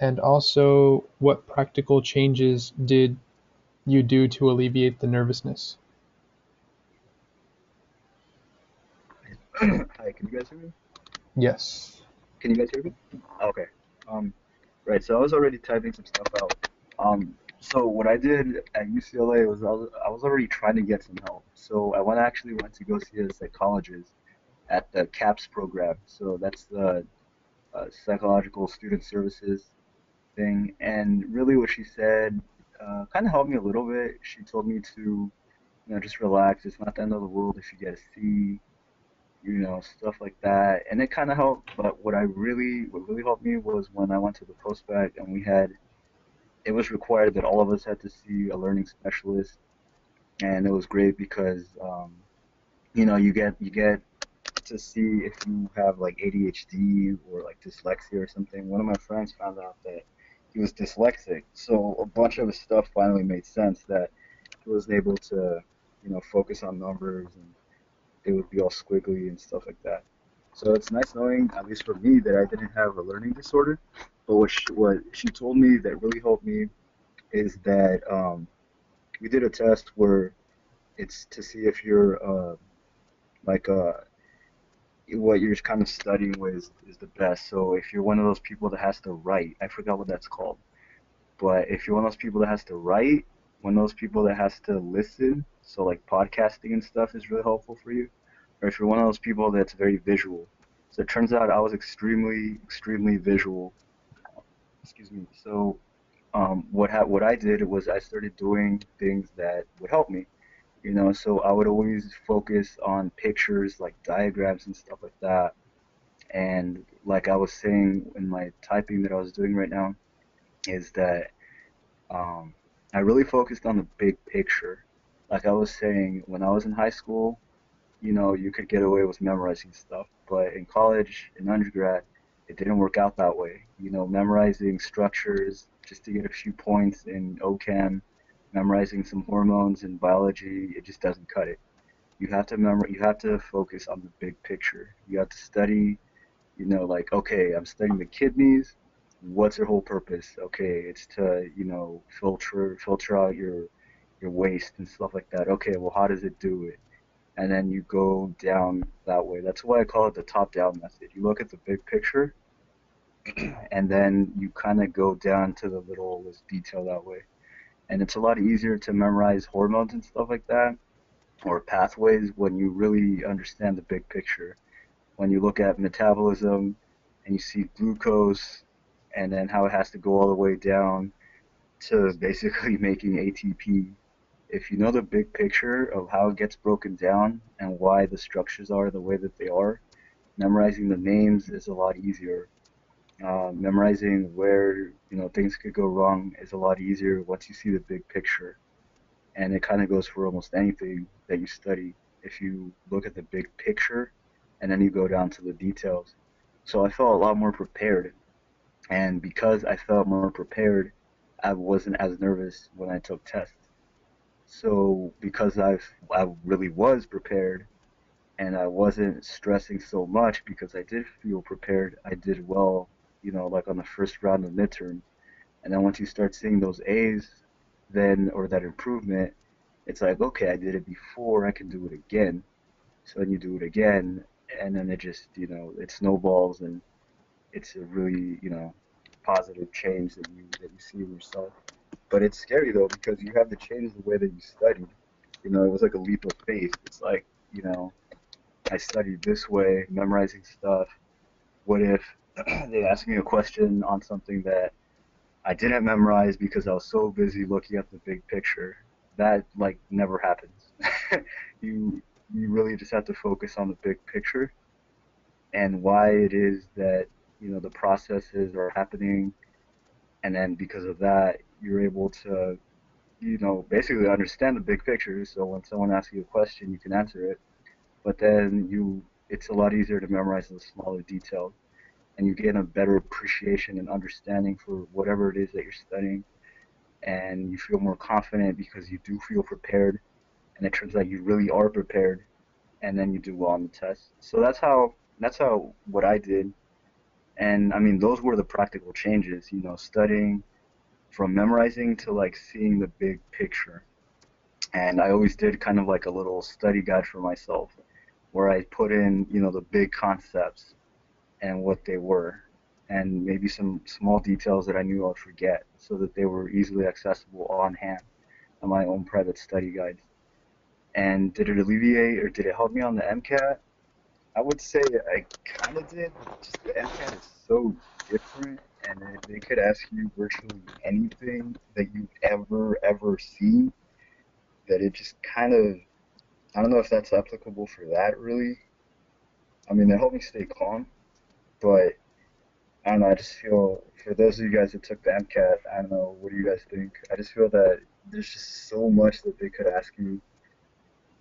also what practical changes did you do to alleviate the nervousness? Hi, can you guys hear me? Yes. Can you guys hear me? Okay. Um, right. So I was already typing some stuff out. So what I did at UCLA was I was already trying to get some help. So actually went to go see a psychologist at the CAPS program. So that's the psychological student services thing. And really, what she said kind of helped me a little bit. She told me to, just relax. It's not the end of the world if you get a C, stuff like that. And it kind of helped. But what really helped me was when I went to the postbac and it was required that all of us had to see a learning specialist, and it was great because, you get to see if you have like ADHD or like dyslexia or something. One of my friends found out that he was dyslexic, so a bunch of his stuff finally made sense. That he was able to, focus on numbers and they would be all squiggly and stuff like that. So it's nice knowing, at least for me, that I didn't have a learning disorder. But what she told me that really helped me is that we did a test where it's to see if you're like what you're kind of studying with is the best. So if you're one of those people that has to write, I forgot what that's called, but if you're one of those people that has to write, one of those people that has to listen, so like podcasting and stuff is really helpful for you, or if you're one of those people that's very visual. So it turns out I was extremely, extremely visual. Excuse me. So what I did was I started doing things that would help me. So I would always focus on pictures like diagrams and stuff like that. And like I was saying in my typing that I was doing right now, is that um, I really focused on the big picture. Like I was saying, when I was in high school, you could get away with memorizing stuff, but in college, in undergrad, it didn't work out that way. Memorizing structures just to get a few points in OChem memorizing some hormones and biology, it just doesn't cut it. You have to focus on the big picture. You have to study, like, okay, I'm studying the kidneys. What's their whole purpose? Okay, it's to, filter out your waste and stuff like that. Okay, well, how does it do it? And then you go down that way. That's why I call it the top-down method. You look at the big picture, and then you kind of go down to the littlest detail that way. And it's a lot easier to memorize hormones and stuff like that, or pathways, when you really understand the big picture. When you look at metabolism and you see glucose and then how it has to go all the way down to basically making ATP. If you know the big picture of how it gets broken down and why the structures are the way that they are, memorizing the names is a lot easier. Memorizing where things could go wrong is a lot easier once you see the big picture. And it kind of goes for almost anything that you study. If you look at the big picture and then you go down to the details. So I felt a lot more prepared. And because I felt more prepared, I wasn't as nervous when I took tests. So because I really was prepared and I wasn't stressing so much because I did feel prepared, I did well, like on the first round of midterm. And then once you start seeing those A's, then, or that improvement, it's like, okay, I did it before, I can do it again. So then you do it again, and then it just, it snowballs, and it's a really, positive change that you see in yourself. But it's scary though, because you have to change the way that you studied. It was like a leap of faith. It's like, I studied this way, memorizing stuff. What if they ask me a question on something that I didn't memorize because I was so busy looking at the big picture? That like never happens. you you really just have to focus on the big picture and why it is that the processes are happening, and then because of that, you're able to basically understand the big picture. So when someone asks you a question, you can answer it. But then it's a lot easier to memorize the smaller details, and you get a better appreciation and understanding for whatever it is that you're studying, and you feel more confident because you do feel prepared, and it turns out you really are prepared, and then you do well on the test. So that's how what I did, and I mean those were the practical changes, studying from memorizing to like seeing the big picture. And I always did kind of like a little study guide for myself where I put in, the big concepts and what they were, and maybe some small details that I knew I'd forget, so that they were easily accessible on hand on my own private study guides. And did it alleviate or did it help me on the MCAT? I would say I kind of did. Just the MCAT is so different, and they could ask you virtually anything that you've ever seen, that it just kind of, I don't know if that's applicable for that really. I mean, it helped me stay calm, but I don't know, I just feel, for those of you guys that took the MCAT, I don't know, what do you guys think? I just feel that there's just so much that they could ask you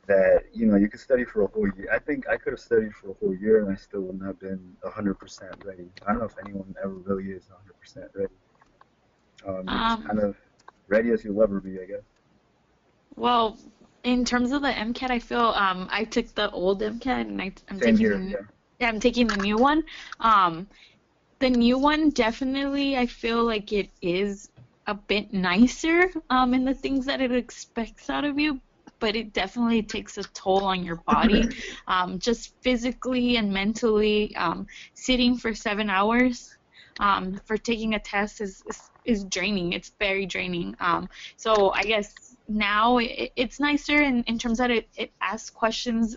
that, you could study for a whole year. I think I could have studied for a whole year and I still wouldn't have been 100% ready. I don't know if anyone ever really is 100% ready. You're just Um, kind of ready as you'll ever be, I guess. well, in terms of the MCAT, I feel I took the old MCAT and I'm Same taking here, the yeah. yeah, I'm taking the new one. Um, the new one definitely I feel like it is a bit nicer in the things that it expects out of you, but it definitely takes a toll on your body, just physically and mentally. Sitting for 7 hours for taking a test is draining. It's very draining. So I guess now it's nicer in terms that it asks questions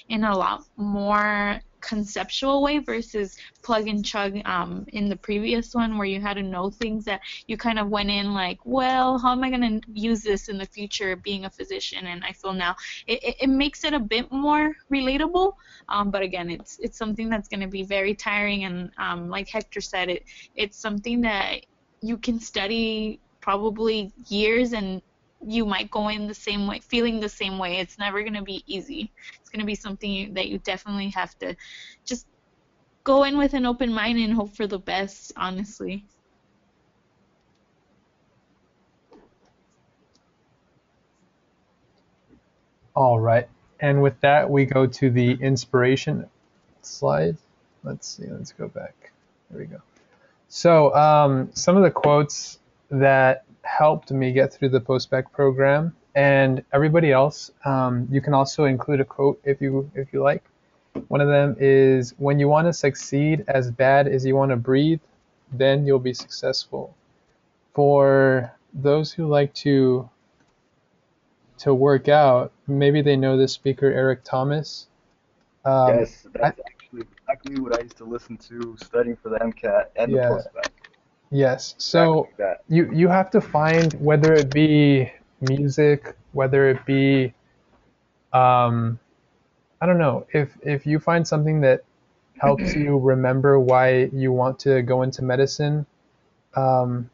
in a lot more conceptual way versus plug and chug in the previous one where you had to know things that you kind of went in like, well, how am I going to use this in the future being a physician? And I feel now it makes it a bit more relatable, but again, it's something that's going to be very tiring, and like Hector said, it's something that you can study probably years and you might go in the same way, feeling the same way. It's never going to be easy. It's going to be something that you definitely have to just go in with an open mind and hope for the best, honestly. All right. And with that, we go to the inspiration slide. Let's see. Let's go back. There we go. So some of the quotes that helped me get through the postbac program, and everybody else, you can also include a quote if you like. One of them is, "When you want to succeed as bad as you want to breathe, then you'll be successful." For those who like to work out, maybe they know this speaker, Eric Thomas. Yes, I, that's actually exactly what I used to listen to studying for the MCAT and the yeah, postbac. yes. So Exactly that. you have to find, whether it be music, whether it be I don't know, if you find something that helps you remember why you want to go into medicine, um,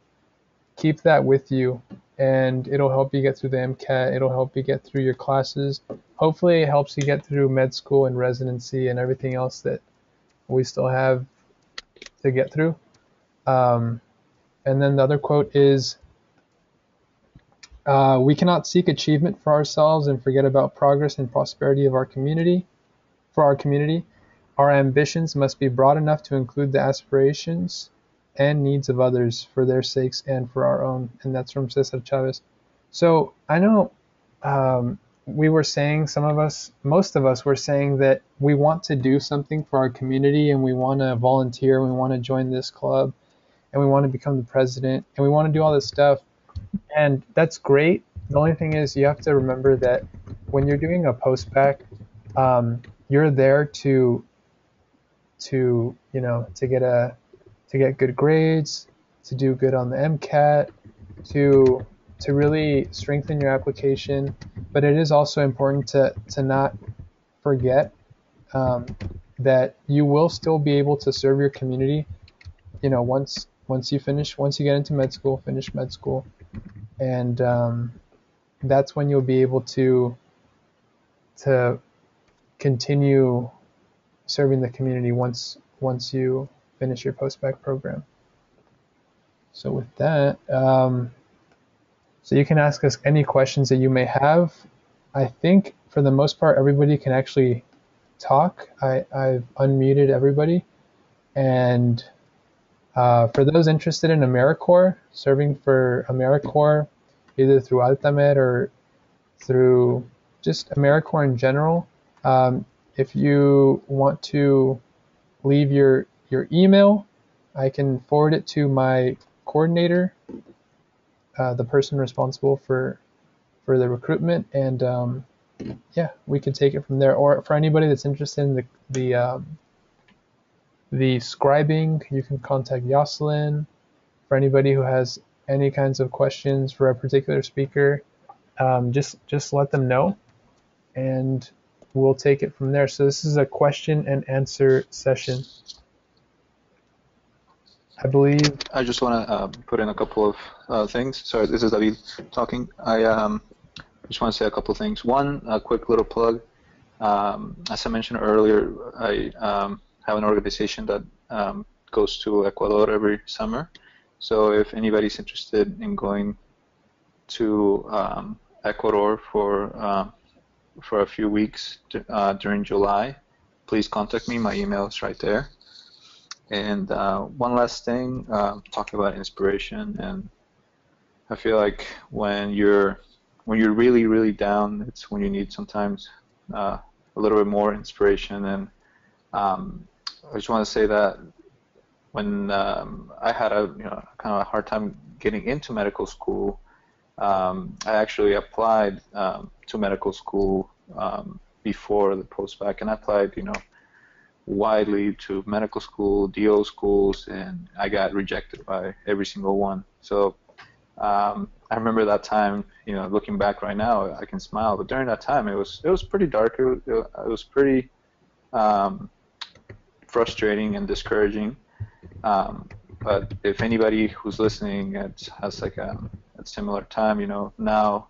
keep that with you, and it'll help you get through the MCAT. It'll help you get through your classes. Hopefully, it helps you get through med school and residency and everything else that we still have to get through. Um, and then the other quote is, "We cannot seek achievement for ourselves and forget about progress and prosperity of our community. For our community, our ambitions must be broad enough to include the aspirations and needs of others for their sakes and for our own." And that's from Cesar Chavez. So I know we were saying, most of us were saying that we want to do something for our community, and we want to volunteer, we want to join this club, and we want to become the president, and we want to do all this stuff. And that's great. The only thing is, you have to remember that when you're doing a postbac, you're there to get good grades, to do good on the MCAT, to really strengthen your application. But it is also important to not forget that you will still be able to serve your community. Once you get into med school, finish med school, and that's when you'll be able to continue serving the community once you finish your postbac program. So with that, so you can ask us any questions that you may have. I think for the most part, everybody can actually talk. I've unmuted everybody. And for those interested in AmeriCorps, serving for AmeriCorps, either through Altamed or through just AmeriCorps in general, if you want to leave your email, I can forward it to my coordinator, the person responsible for the recruitment, and yeah, we can take it from there. Or for anybody that's interested in the scribing, you can contact Yosselin. For anybody who has any kinds of questions for a particular speaker, just let them know, and we'll take it from there. So this is a question and answer session, I believe. I just want to put in a couple of things. Sorry, this is David talking. I just want to say a couple of things. One, a quick little plug. As I mentioned earlier, I have an organization that goes to Ecuador every summer. So if anybody's interested in going to Ecuador for a few weeks during July, please contact me. My email is right there. And one last thing, talking about inspiration, and I feel like when you're really, really down, it's when you need sometimes a little bit more inspiration. And I just want to say that when I had a kind of a hard time getting into medical school, I actually applied to medical school before the postbac, and I applied, widely to medical school, DO schools, and I got rejected by every single one. So I remember that time, looking back right now, I can smile, but during that time, it was pretty dark. It was pretty frustrating and discouraging. But if anybody who's listening has like a similar time, now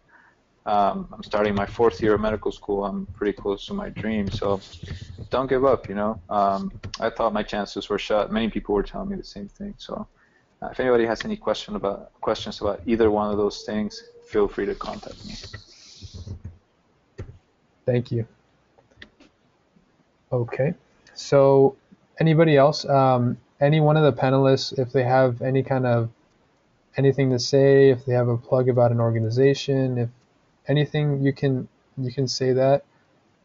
I'm starting my 4th year of medical school. I'm pretty close to my dream, so don't give up. I thought my chances were shot. Many people were telling me the same thing. So if anybody has any questions about either one of those things, feel free to contact me. Thank you. Okay. So anybody else, any one of the panelists, if they have any kind of anything to say, if they have a plug about an organization, if anything, you can say that.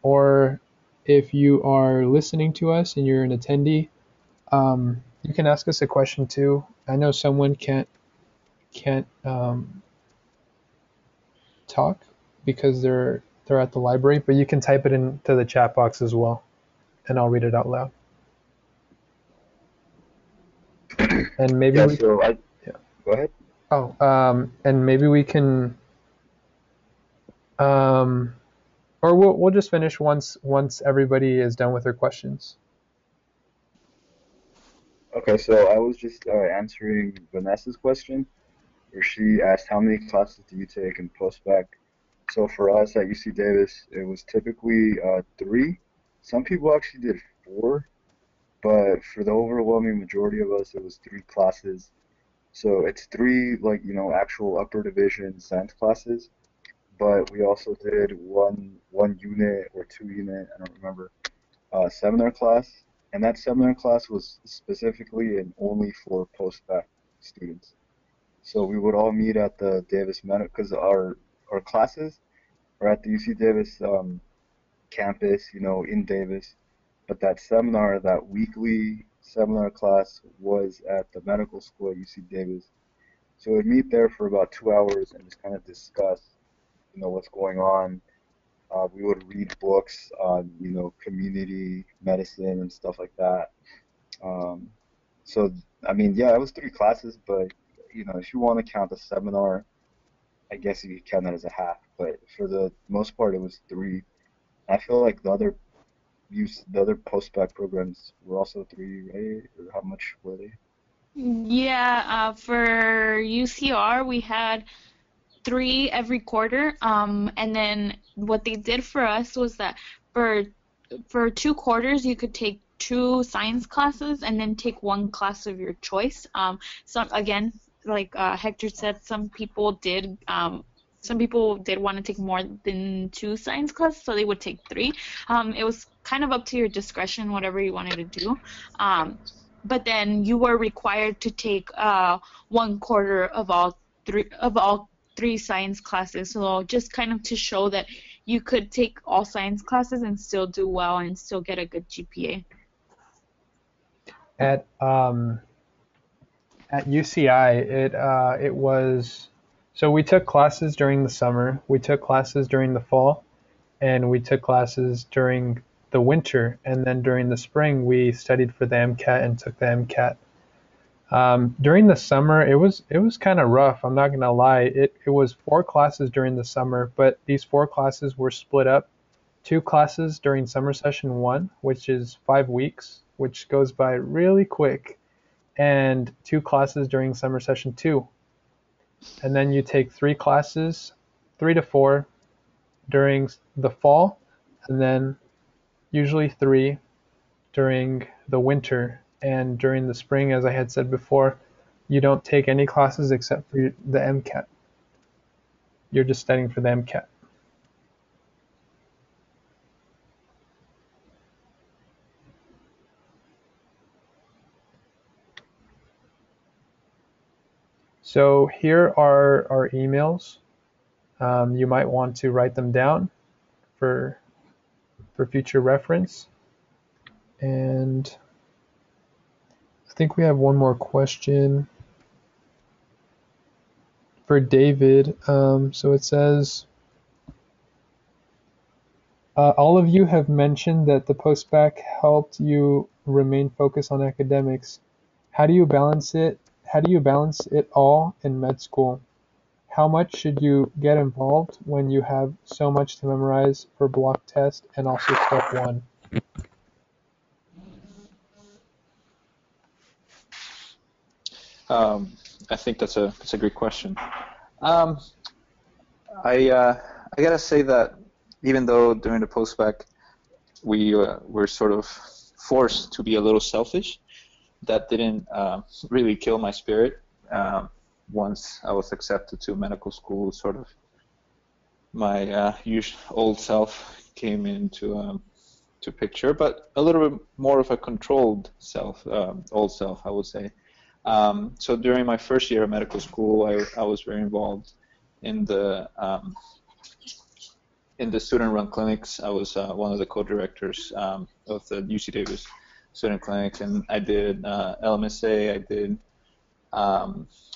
Or if you are listening to us and you're an attendee, you can ask us a question too. I know someone can't talk because they're at the library, but you can type it into the chat box as well, and I'll read it out loud. And maybe Yeah, we so yeah. Go ahead. Oh, and maybe we can or we'll just finish once everybody is done with their questions. Okay, so I was just answering Vanessa's question, where she asked how many classes do you take in postbac. So for us at UC Davis, it was typically 3. Some people actually did 4, but for the overwhelming majority of us, it was 3 classes. So it's 3 like actual upper division science classes, but we also did one unit or 2 unit, I don't remember, seminar class, and that seminar class was specifically and only for postbac students. So we would all meet at the Davis Medical, because our classes are at the UC Davis campus, in Davis. But that seminar, that weekly seminar class, was at the medical school at UC Davis. So we'd meet there for about 2 hours and just kind of discuss, what's going on. We would read books on, community medicine and stuff like that. Um, so, I mean, yeah, it was 3 classes, but, if you want to count the seminar, I guess you could count that as a half. But for the most part, it was 3. I feel like the other post-bac programs were also 3, right? Or how much were they? Yeah, for UCR we had 3 every quarter. And then what they did for us was that for 2 quarters you could take 2 science classes and then take 1 class of your choice. So again, like Hector said, some people did want to take more than 2 science classes, so they would take 3. It was kind of up to your discretion, whatever you wanted to do. But then you were required to take 1 quarter of all 3 science classes. So just kind of to show that you could take all science classes and still do well and still get a good GPA. At UCI, it was, so we took classes during the summer, we took classes during the fall, and we took classes during the winter, and then during the spring we studied for the MCAT and took the MCAT. During the summer, it was kind of rough. I'm not gonna lie. It was 4 classes during the summer, but these 4 classes were split up. 2 classes during summer session 1, which is 5 weeks, which goes by really quick, and 2 classes during summer session 2. And then you take 3 classes, 3 to 4, during the fall, and then usually 3 during the winter. And during the spring, as I had said before, you don't take any classes except for the MCAT. You're just studying for the MCAT. So here are our emails. You might want to write them down for future reference. And I think we have one more question for David. So it says, all of you have mentioned that the postbac helped you remain focused on academics. How do you balance it? How do you balance it all in med school? How much should you get involved when you have so much to memorize for block test and also step 1? I think that's a great question. I gotta say that even though during the postbac we were sort of forced to be a little selfish, that didn't really kill my spirit. Once I was accepted to medical school, sort of my old self came into to picture, but a little bit more of a controlled self, old self, I would say. So during my first year of medical school, I was very involved in the student-run clinics. I was one of the co-directors of the UC Davis student clinics, and I did LMSA. I did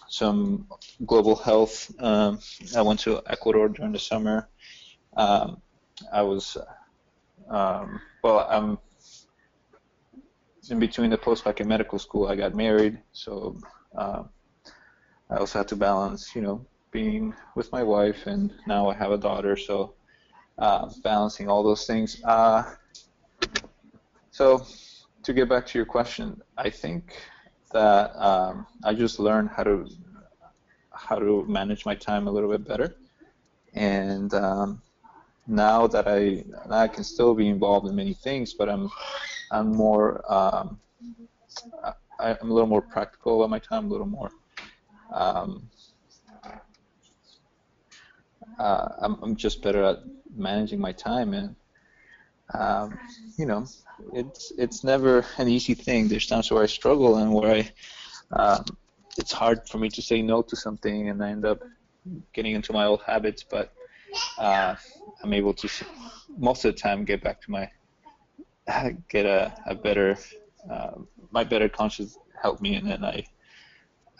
some global health. I went to Ecuador during the summer. I was I'm in between the postbac and medical school. I got married, so I also had to balance, being with my wife, and now I have a daughter, so balancing all those things. So to get back to your question, I think that I just learned how to manage my time a little bit better, and now that I can still be involved in many things, but I'm more I'm a little more practical about my time, a little more. I'm just better at managing my time, and it's never an easy thing. There's times where I struggle and where it's hard for me to say no to something, and I end up getting into my old habits. But I'm able to most of the time get back to my a better my better conscience help me, and then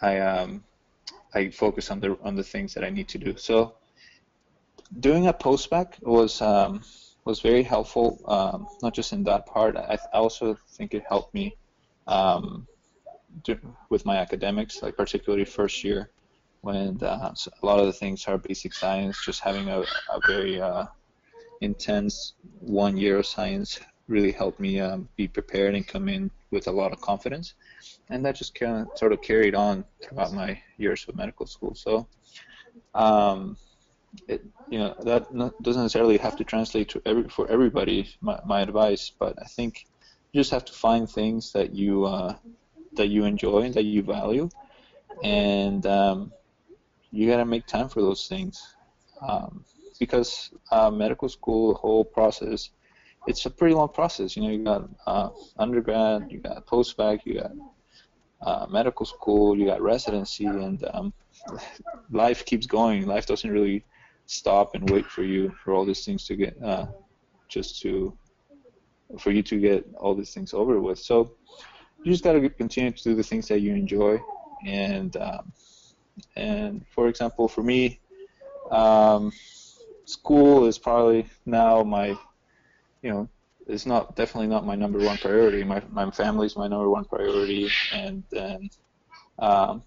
I focus on the things that I need to do. So doing a postbac was very helpful, not just in that part. I also think it helped me with my academics, like particularly first year, when a lot of the things are basic science. Just having a very intense 1 year of science really helped me be prepared and come in with a lot of confidence, and that just kind of sort of carried on throughout my years of medical school. So that doesn't necessarily have to translate to for everybody, my advice, but I think you just have to find things that you enjoy and that you value, and you gotta make time for those things, because medical school, the whole process, it's a pretty long process. You got undergrad, you got postbac, you got medical school, you got residency, and life keeps going. Life doesn't really stop and wait for you for all these things to get for you to get all these things over with. So you just got to continue to do the things that you enjoy, and for example, for me, school is probably now my, it's definitely not my number one priority. My family's my number one priority, and then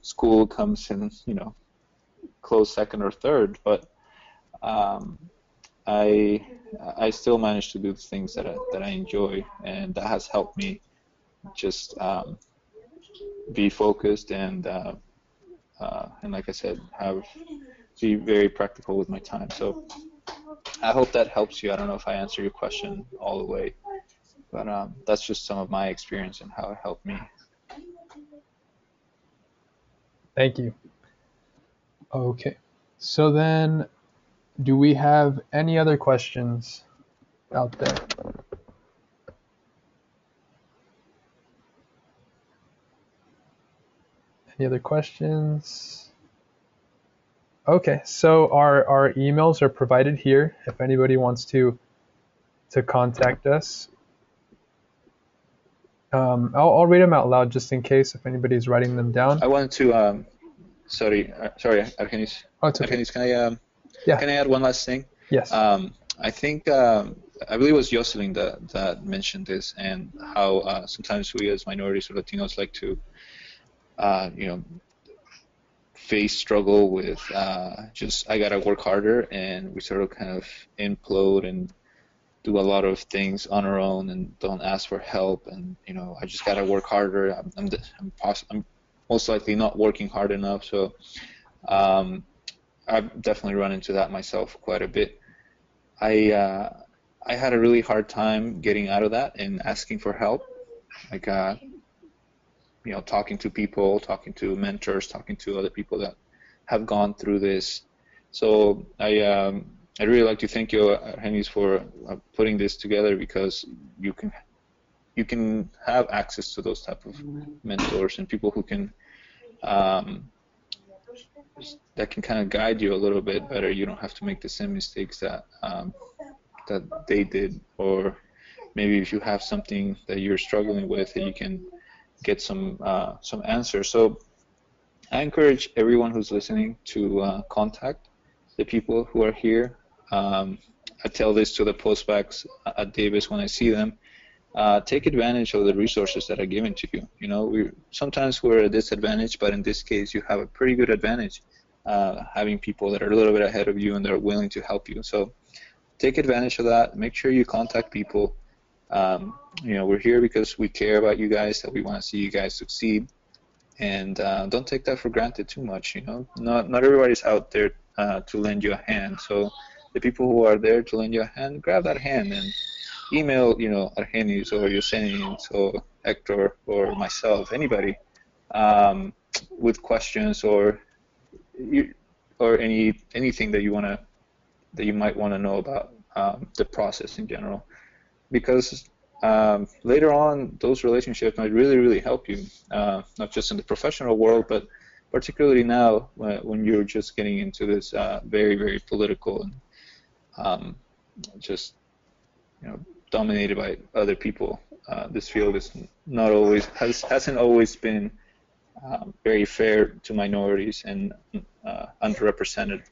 school comes in, close second or third. But I still manage to do the things that I enjoy, and that has helped me just be focused and like I said, be very practical with my time. So I hope that helps you. I don't know if I answered your question all the way, but that's just some of my experience and how it helped me. Thank you. Okay, so then, do we have any other questions out there? Any other questions? Okay, so our emails are provided here if anybody wants to contact us. I'll read them out loud just in case if anybody's writing them down. I wanted to sorry, Argenis. Oh, it's okay. Argenis, can I add one last thing? Yes. I think I believe it was Yosselin that mentioned this, and how sometimes we as minorities or Latinos like to face struggle with just I gotta work harder, and we sort of kind of implode and do a lot of things on our own and don't ask for help, and I just gotta work harder. I'm most likely not working hard enough, so I've definitely run into that myself quite a bit. I had a really hard time getting out of that and asking for help, like talking to people, talking to mentors, talking to other people that have gone through this. So I I'd really like to thank you, Argenis, for putting this together, because you can have access to those type of mentors and people who can that can kind of guide you a little bit better. You don't have to make the same mistakes that that they did, or maybe if you have something that you're struggling with, that you can get some answers. So I encourage everyone who's listening to contact the people who are here. I tell this to the postbacs at Davis when I see them. Take advantage of the resources that are given to you. You know, sometimes we're at a disadvantage, but in this case, you have a pretty good advantage, having people that are a little bit ahead of you and they're willing to help you. So take advantage of that. Make sure you contact people. You know, we're here because we care about you guys, that we want to see you guys succeed, and don't take that for granted too much. You know, not everybody's out there to lend you a hand. So the people who are there to lend you a hand, grab that hand and email, you know, Argenis or Yosselin or Hector or myself, anybody, with questions or anything that you might want to know about the process in general, because later on those relationships might really help you, not just in the professional world, but particularly now when you're just getting into this very political and just, you know, dominated by other people. This field is hasn't always been very fair to minorities and underrepresented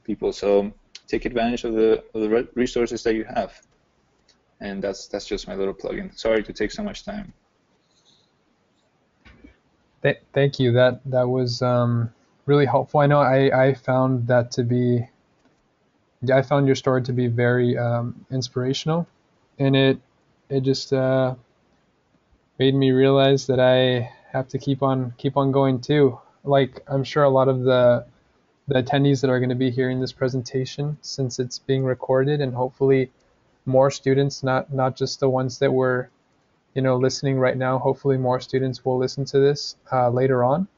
people. So take advantage of the resources that you have. And that's just my little plug-in. Sorry to take so much time. Thank you. That was really helpful. I know I found that to be. I found your story to be very inspirational, and it just made me realize that I have to keep on going too. Like, I'm sure a lot of the attendees that are going to be hearing this presentation, since it's being recorded, and hopefully more students, not just the ones that were, you know, listening right now. Hopefully more students will listen to this later on.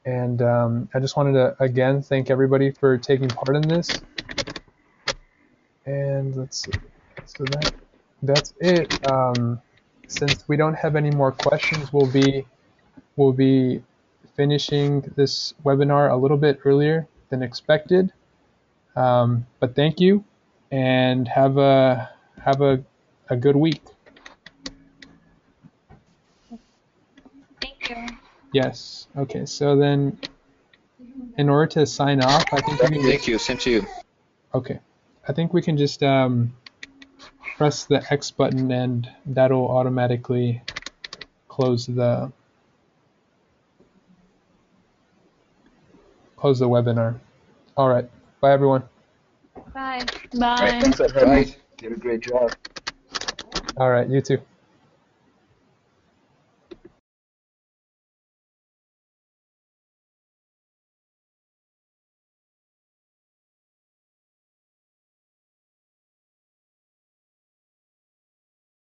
And I just wanted to again thank everybody for taking part in this. And let's see. So that's it. Since we don't have any more questions, we'll be finishing this webinar a little bit earlier than expected. But thank you, and have a good week. Thank you. Yes. Okay. So then, in order to sign off, I think we can. Thank you. Same to you. Okay. I think we can just press the X button, and that'll automatically close the webinar. All right. Bye, everyone. Bye. Bye. All right, thanks, Argenis. Did a great job. All right. You too.